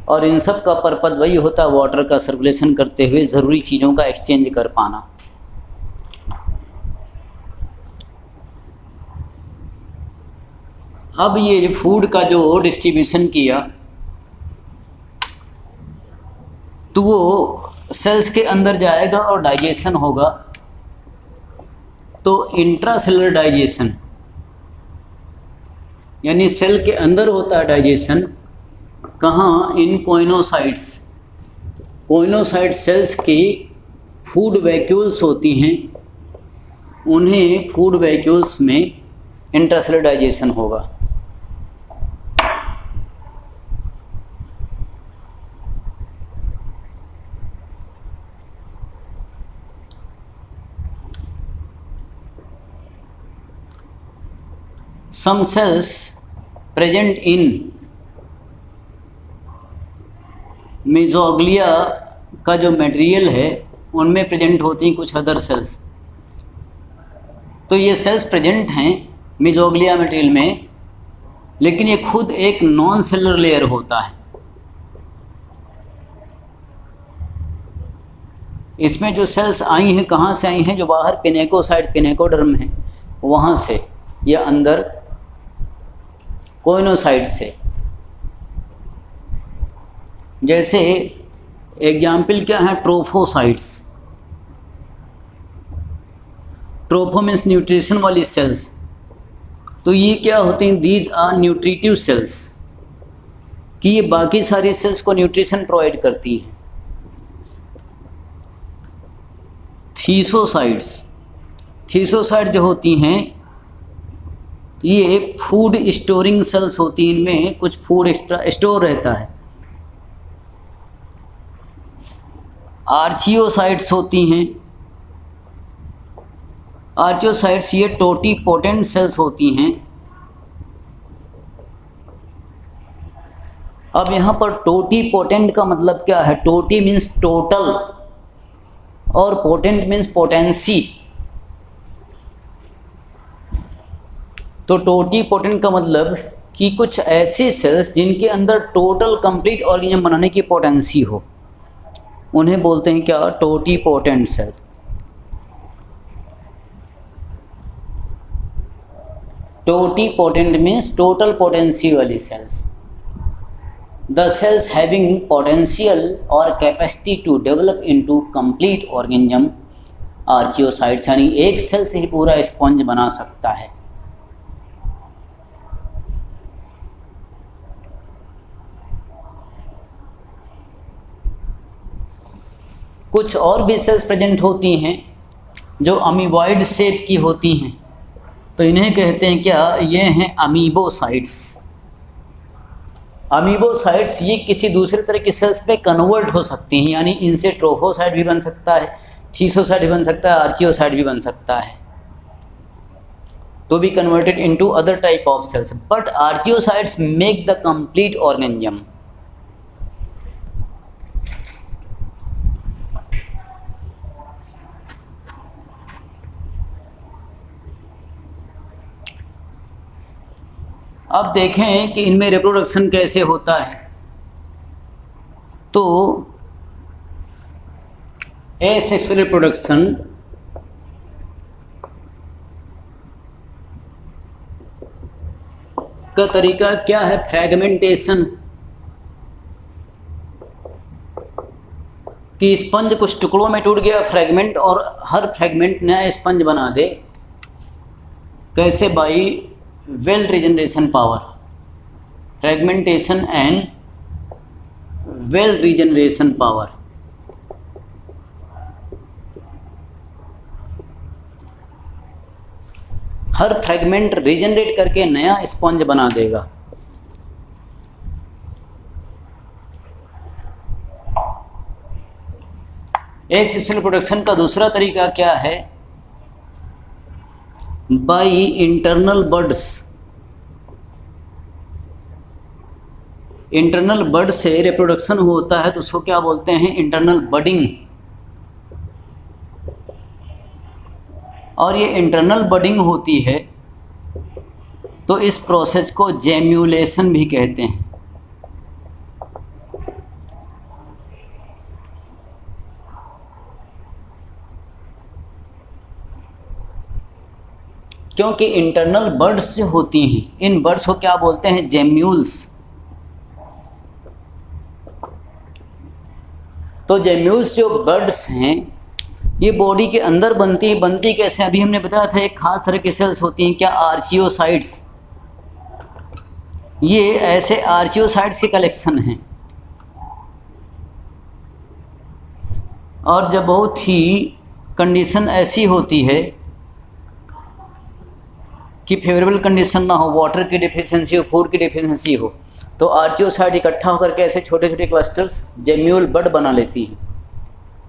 और इन सब का पर्पज़ वही होता है वाटर का सर्कुलेशन करते हुए ज़रूरी चीज़ों का एक्सचेंज कर पाना। अब ये फूड का जो डिस्ट्रीब्यूशन किया तो वो सेल्स के अंदर जाएगा और डाइजेशन होगा। तो इंट्रासेलुलर डाइजेशन, यानी सेल के अंदर होता है डाइजेशन, कहाँ? इन कोइनोसाइट्स। कोइनोसाइट सेल्स की फूड वैक्यूल्स होती हैं, उन्हें फूड वैक्यूल्स में इंट्रासेलुलर डाइजेशन होगा। Some cells present in mesoglea का जो मटेरियल है उनमें प्रेजेंट होती हैं कुछ अदर सेल्स। तो ये सेल्स प्रेजेंट हैं मेजोग्लिया मटेरियल में, लेकिन ये खुद एक नॉन सेलुलर लेयर होता है। इसमें जो सेल्स आई हैं, कहाँ से आई हैं? जो बाहर पिनेकोसाइट पिनेकोडर्म है वहाँ से, या अंदर कोइनोसाइट से। जैसे एग्जाम्पल क्या है? ट्रोफोसाइट्स। ट्रोफो मीन्स न्यूट्रिशन वाली सेल्स। तो ये क्या होते हैं? दीज आर न्यूट्रिटिव सेल्स, कि ये बाकी सारी सेल्स को न्यूट्रिशन प्रोवाइड करती हैं। थीसोसाइट्स, थीसोसाइट जो होती हैं ये फूड स्टोरिंग सेल्स होती हैं, इनमें कुछ फूड स्टोर रहता है। आर्चियोसाइट्स होती हैं, आर्चियोसाइट्स ये टोटीपोटेंट सेल्स होती हैं। अब यहाँ पर टोटीपोटेंट का मतलब क्या है? टोटी मीन्स टोटल और पोटेंट मीन्स पोटेंसी। तो टोटीपोटेंट का मतलब कि कुछ ऐसी सेल्स जिनके अंदर टोटल कंप्लीट ऑर्गेनिज्म बनाने की पोटेंसी हो, उन्हें बोलते हैं क्या? Totipotent cells. Totipotent means total potency वाली cells. The cells having potential और capacity to develop into complete organism archaeocytes, यानी एक सेल से ही पूरा स्पंज बना सकता है। कुछ और भी सेल्स प्रेजेंट होती हैं जो अमीबॉइड शेप की होती हैं, तो इन्हें कहते हैं क्या? ये हैं अमीबोसाइट्स। अमीबोसाइट्स ये किसी दूसरे तरह की सेल्स पे कन्वर्ट हो सकती हैं, यानी इनसे ट्रोफोसाइट भी बन सकता है, थीसोसाइट भी बन सकता है, आर्चियोसाइट भी बन सकता है, तो be converted into other type of cells. But archaeocytes make the complete organism. अब देखें कि इनमें रिप्रोडक्शन कैसे होता है। तो एसेक्सुअल रिप्रोडक्शन का तरीका क्या है? फ्रैगमेंटेशन, कि स्पंज कुछ टुकड़ों में टूट गया फ्रैगमेंट, और हर फ्रैगमेंट नया स्पंज बना दे। कैसे? By well regeneration power, fragmentation and well regeneration power. Her fragment regenerate करके नया स्पंज बना देगा। एसेक्सुअल प्रोडक्शन का दूसरा तरीका क्या है? By internal buds. इंटरनल बड से रिप्रोडक्शन होता है, तो उसको क्या बोलते हैं? Internal budding. और ये इंटरनल बडिंग होती है, तो इस प्रोसेस को जेम्यूलेशन भी कहते हैं। क्योंकि इंटरनल बर्ड्स जो होती हैं, इन बर्ड्स को क्या बोलते हैं? जेम्यूल्स। तो जेम्यूल्स जो बर्ड्स हैं ये बॉडी के अंदर बनती कैसे? अभी हमने बताया था एक खास तरह की सेल्स होती हैं क्या? आर्चियोसाइट्स। ये ऐसे आर्चियोसाइट्स के कलेक्शन हैं। और जब बहुत ही कंडीशन ऐसी होती है कि फेवरेबल कंडीशन ना हो, वाटर की डिफिशिएंसी हो, फूड की डिफिशिएंसी हो, तो आर्चियोसाइट इकट्ठा होकर के ऐसे छोटे छोटे क्लस्टर्स जेम्यूल बड बना लेती हैं,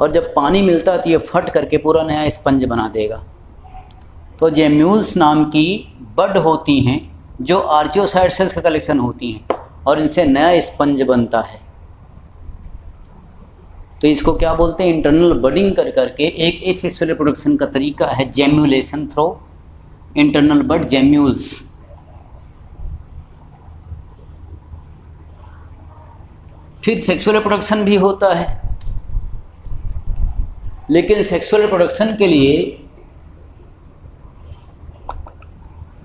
और जब पानी मिलता है तो ये फट करके पूरा नया स्पंज बना देगा। तो जेम्यूल्स नाम की बड होती हैं जो आर्चियोसाइट सेल्स का कलेक्शन होती हैं, और इनसे नया स्पंज बनता है। तो इसको क्या बोलते हैं? इंटरनल बडिंग कर करके एक एसेक्सुअल रिप्रोडक्शन का तरीका है जेम्यूलेशन थ्रो इंटरनल बड जेम्यूल्स। फिर सेक्सुअल रिप्रोडक्शन भी होता है, लेकिन सेक्सुअल रिप्रोडक्शन के लिए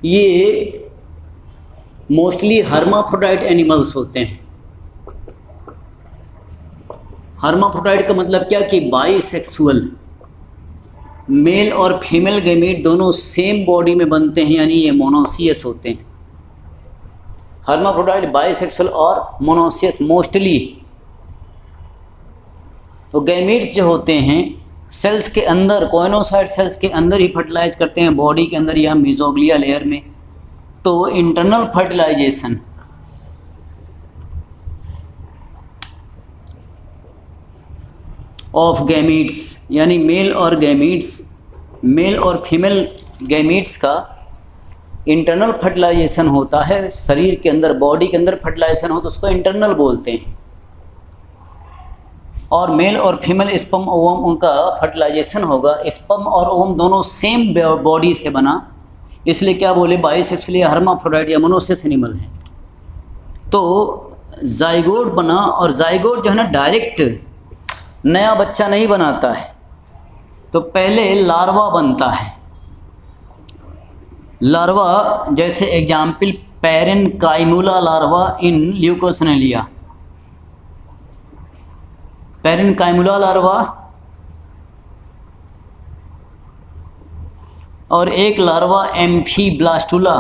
ये मोस्टली हर्माफ्रोडाइट एनिमल्स होते हैं। हर्माफ्रोडाइट का मतलब क्या कि बाईसेक्सुअल, मेल और फीमेल गैमीट दोनों सेम बॉडी में बनते हैं, यानी ये मोनोसियस होते हैं। हर्माफ्रोडाइट, बाईसेक्सुअल और मोनोसियस मोस्टली। तो गैमीट्स जो होते हैं सेल्स के अंदर, कोइनोसाइट सेल्स के अंदर ही फर्टिलाइज करते हैं, बॉडी के अंदर या मेसोग्लिया लेयर में। तो इंटरनल फर्टिलाइजेशन ऑफ गैमीट्स, यानी मेल और गैमीट्स, मेल और फीमेल गैमीट्स का इंटरनल फर्टिलाइजेशन होता है। शरीर के अंदर, बॉडी के अंदर फर्टिलाइजेशन हो तो उसको इंटरनल बोलते हैं। और मेल और फीमेल स्पर्म ओवम उनका फर्टिलाइजेशन होगा। स्पर्म और ओवम दोनों सेम बॉडी से बना, इसलिए क्या बोले बाईसेक्सुअल या हर्माफ्रोडाइट या मोनोसियस एनिमल है। तो जाइगोट बना, और जाइगोट जो है ना डायरेक्ट नया बच्चा नहीं बनाता है, तो पहले लार्वा बनता है। लार्वा जैसे एग्जाम्पल पेरेनकाइमुला लार्वा इन ल्यूकोसिनेलिया, पेरेनकाइमुला लार्वा, और एक लार्वा एम्फीब्लास्टुला।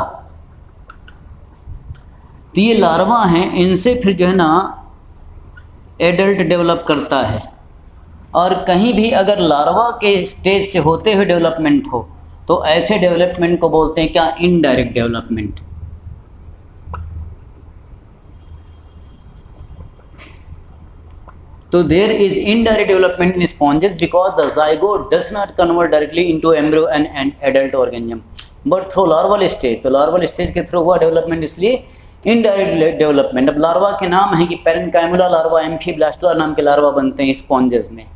तो ये लार्वा हैं, इनसे फिर जो है ना एडल्ट डेवलप करता है। और कहीं भी अगर लार्वा के स्टेज से होते हुए डेवलपमेंट हो तो ऐसे डेवलपमेंट को बोलते हैं क्या? Indirect development. तो there is indirect development in sponges because the zygote does not convert directly into embryo and adult organism but through larval stage। तो लार्वल स्टेज के थ्रू हुआ डेवलपमेंट, इसलिए इनडायरेक्ट डेवलपमेंट। अब लार्वा के नाम है कि पेरेनकाइमुला लार्वा, एम्फीब्लास्टुला नाम के लार्वा बनते हैं स्पॉन्जेस में।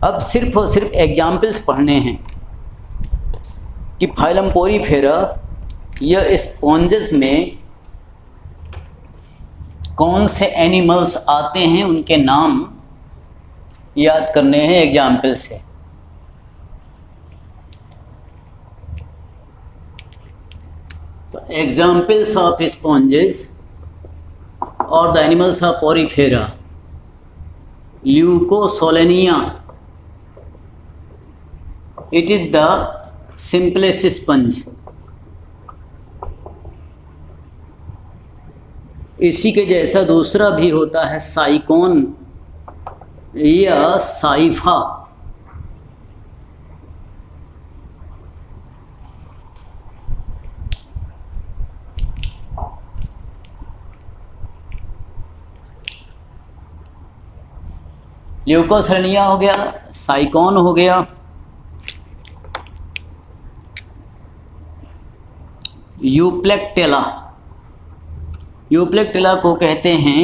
अब सिर्फ और सिर्फ एग्जाम्पल्स पढ़ने हैं कि फाइलम पोरीफेरा या स्पॉन्जेस में कौन से एनिमल्स आते हैं, उनके नाम याद करने हैं एग्जाम्पल से। तो एग्जाम्पल्स ऑफ स्पॉन्जेस और the animals of Porifera, Leucosolenia, it is the simplest sponge. इसी के जैसा दूसरा भी होता है साइकोन या साइफा। ल्यूकोसोलेनिया हो गया, साइकोन हो गया, यूप्लेक्टेला। यूप्लेक्टेला को कहते हैं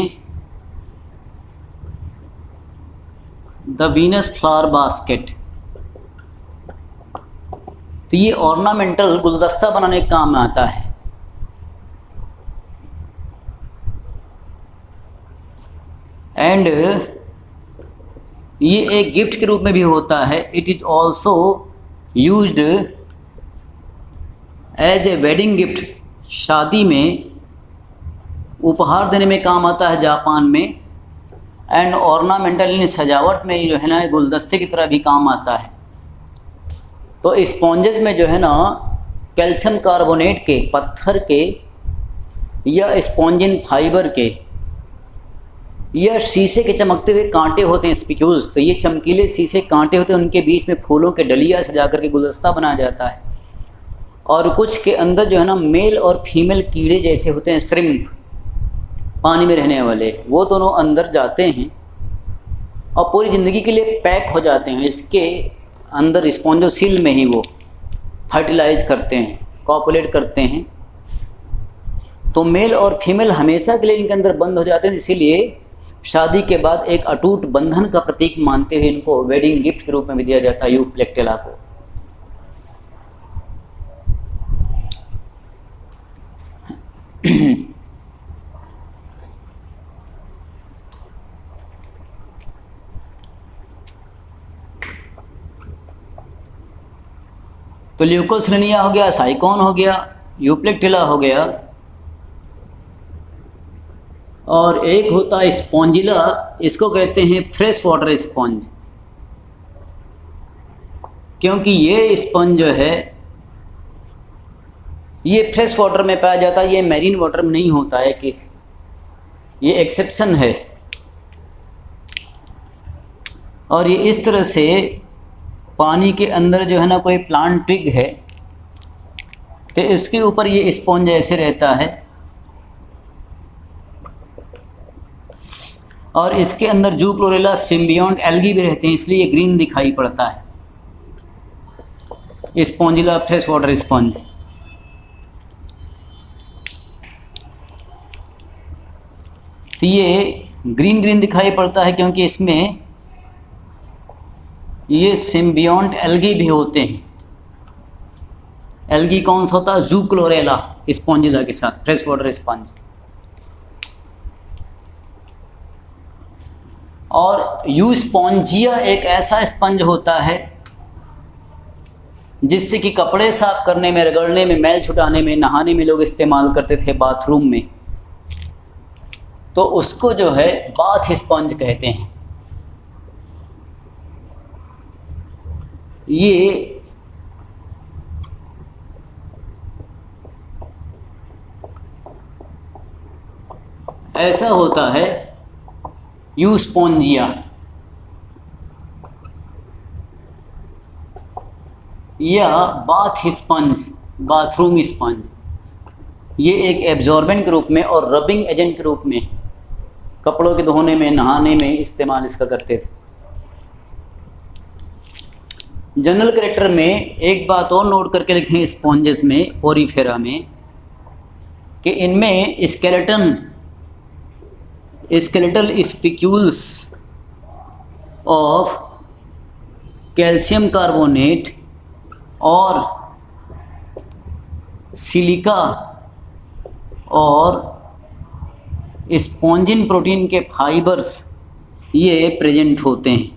द वीनस फ्लावर बास्केट। तो ये ऑर्नामेंटल गुलदस्ता बनाने के काम में आता है। एंड ये एक गिफ्ट के रूप में भी होता है। It is also used as a wedding gift. शादी में उपहार देने में काम आता है जापान में। एंड ऑर्नामेंटल, सजावट में जो है ना गुलदस्ते की तरह भी काम आता है। तो स्पॉन्जेस में जो है ना कैल्शियम कार्बोनेट के, पत्थर के या स्पॉन्जिन फाइबर के या शीशे के चमकते हुए कांटे होते हैं स्पिक्यूल्स। तो ये चमकीले शीशे कांटे होते हैं, उनके बीच में फूलों के डलिया सजा करके गुलदस्ता बनाया जाता है। और कुछ के अंदर जो है ना मेल और फीमेल कीड़े जैसे होते हैं, श्रिम्प, पानी में रहने वाले, वो दोनों अंदर जाते हैं और पूरी ज़िंदगी के लिए पैक हो जाते हैं। इसके अंदर स्पॉन्जोसील में ही वो फर्टिलाइज करते हैं, कॉपुलेट करते हैं। तो मेल और फीमेल हमेशा के लिए इनके अंदर बंद हो जाते हैं। इसीलिए शादी के बाद एक अटूट बंधन का प्रतीक मानते हुए इनको वेडिंग गिफ्ट के रूप में भी दिया जाता है यूप्लेक्टेला को। तो ल्यूकोसिलिनिया हो गया, साइकोन हो गया, यूप्लेक्टेला हो गया, और एक होता है स्पॉन्जिला, इसको कहते हैं फ्रेश वाटर स्पंज, क्योंकि ये स्पंज जो है ये फ्रेश वाटर में पाया जाता है, ये मैरीन वाटर में नहीं होता है, कि ये एक्सेप्शन है। और ये इस तरह से पानी के अंदर जो है ना कोई प्लांट ट्विग है तो इसके ऊपर ये स्पॉन्ज ऐसे रहता है और इसके अंदर जू क्लोरेला सिम्बियोंट एल्गी भी रहते हैं, इसलिए ये ग्रीन दिखाई पड़ता है, स्पॉन्जिला फ्रेश वाटर स्पंज। तो ये ग्रीन ग्रीन दिखाई पड़ता है क्योंकि इसमें ये सिम्बियोंट एल्गी भी होते हैं। एल्गी कौन सा होता है? जू क्लोरेला स्पॉन्जिला के साथ फ्रेश वाटर स्पंज। और यू स्पॉन्जिया एक ऐसा स्पंज होता है जिससे कि कपड़े साफ करने में, रगड़ने में, मैल छुटाने में, नहाने में लोग इस्तेमाल करते थे बाथरूम में, तो उसको जो है बाथ स्पंज कहते हैं। ये ऐसा होता है यू स्पॉन्जिया। या बाथ स्पंज, बाथरूम स्पंज, ये एक एब्जॉर्बेंट के रूप में और रबिंग एजेंट के रूप में कपड़ों के धोने में, नहाने में इस्तेमाल इसका करते थे। जनरल कैरेक्टर में एक बात और नोट करके लिखें स्पॉन्जेस में, पोरीफेरा में, कि इनमें skeletal spicules of calcium carbonate और सिलिका और स्पॉन्जिन प्रोटीन के फाइबर्स ये प्रेजेंट होते हैं।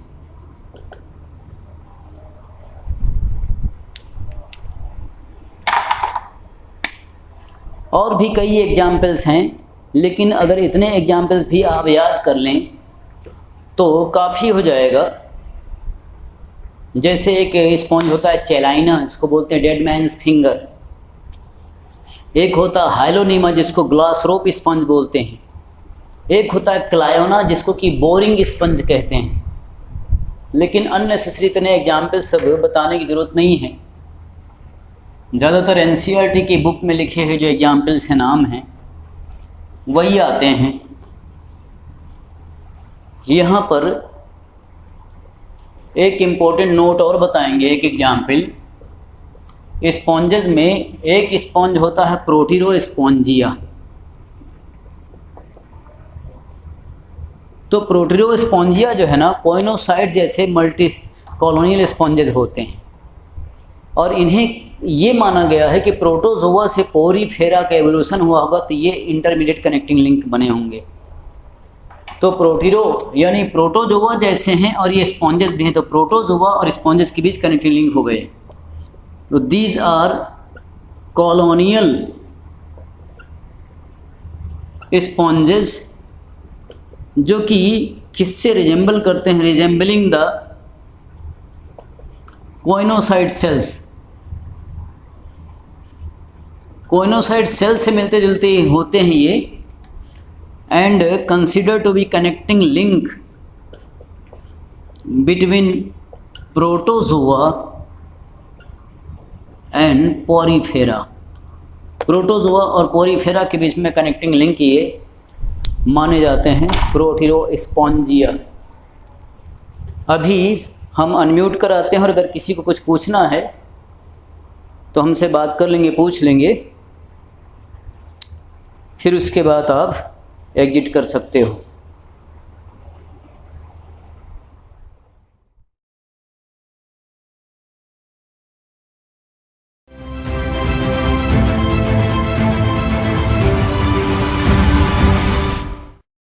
और भी कई एग्जाम्पल्स हैं, लेकिन अगर इतने एग्जाम्पल्स भी आप याद कर लें तो काफ़ी हो जाएगा। जैसे एक स्पॉन्ज होता है चेलाइना, जिसको बोलते हैं डेड मैन्स फिंगर। एक होता है हाइलोनीमा, जिसको ग्लास रोप स्पंज बोलते हैं। एक होता है क्लायोना, जिसको कि बोरिंग स्पंज कहते हैं। लेकिन अननेसेसरी इतने एग्जाम्पल सब बताने की ज़रूरत नहीं है। ज़्यादातर एनसीईआरटी की बुक में लिखे हुए जो एग्जाम्पल्स हैं, नाम हैं, वही आते हैं। यहाँ पर एक इम्पोर्टेंट नोट और बताएंगे, एक एग्जाम्पल। स्पॉन्जेस में एक स्पॉन्ज होता है प्रोटीरोस्पॉन्जिया। तो प्रोटीरोस्पॉन्जिया जो है ना कोइनोसाइट जैसे मल्टी कॉलोनियल स्पॉन्जेस होते हैं, और इन्हें ये माना गया है कि प्रोटोजोआ से पोरीफेरा का एवोल्यूशन हुआ होगा, तो ये इंटरमीडिएट कनेक्टिंग लिंक बने होंगे। तो प्रोटीरो यानी प्रोटोजोआ जैसे हैं और ये स्पॉन्जेस भी हैं, तो प्रोटोजोआ और स्पॉन्जेस के बीच कनेक्टिंग लिंक हो गए। तो दीज आर कॉलोनियल स्पॉन्जेस जो कि किससे रिजेंबल करते हैं? Resembling the choanocyte cells, choanocyte cell से मिलते जुलते होते हैं ये, and consider to be connecting link between protozoa and porifera. Protozoa और पोरीफेरा के बीच में कनेक्टिंग लिंक ये माने जाते हैं प्रोटीरोस्पॉन्जिया। अभी हम अनम्यूट कराते हैं और अगर किसी को कुछ पूछना है तो हमसे बात कर लेंगे, पूछ लेंगे, फिर उसके बाद आप एग्जिट कर सकते हो।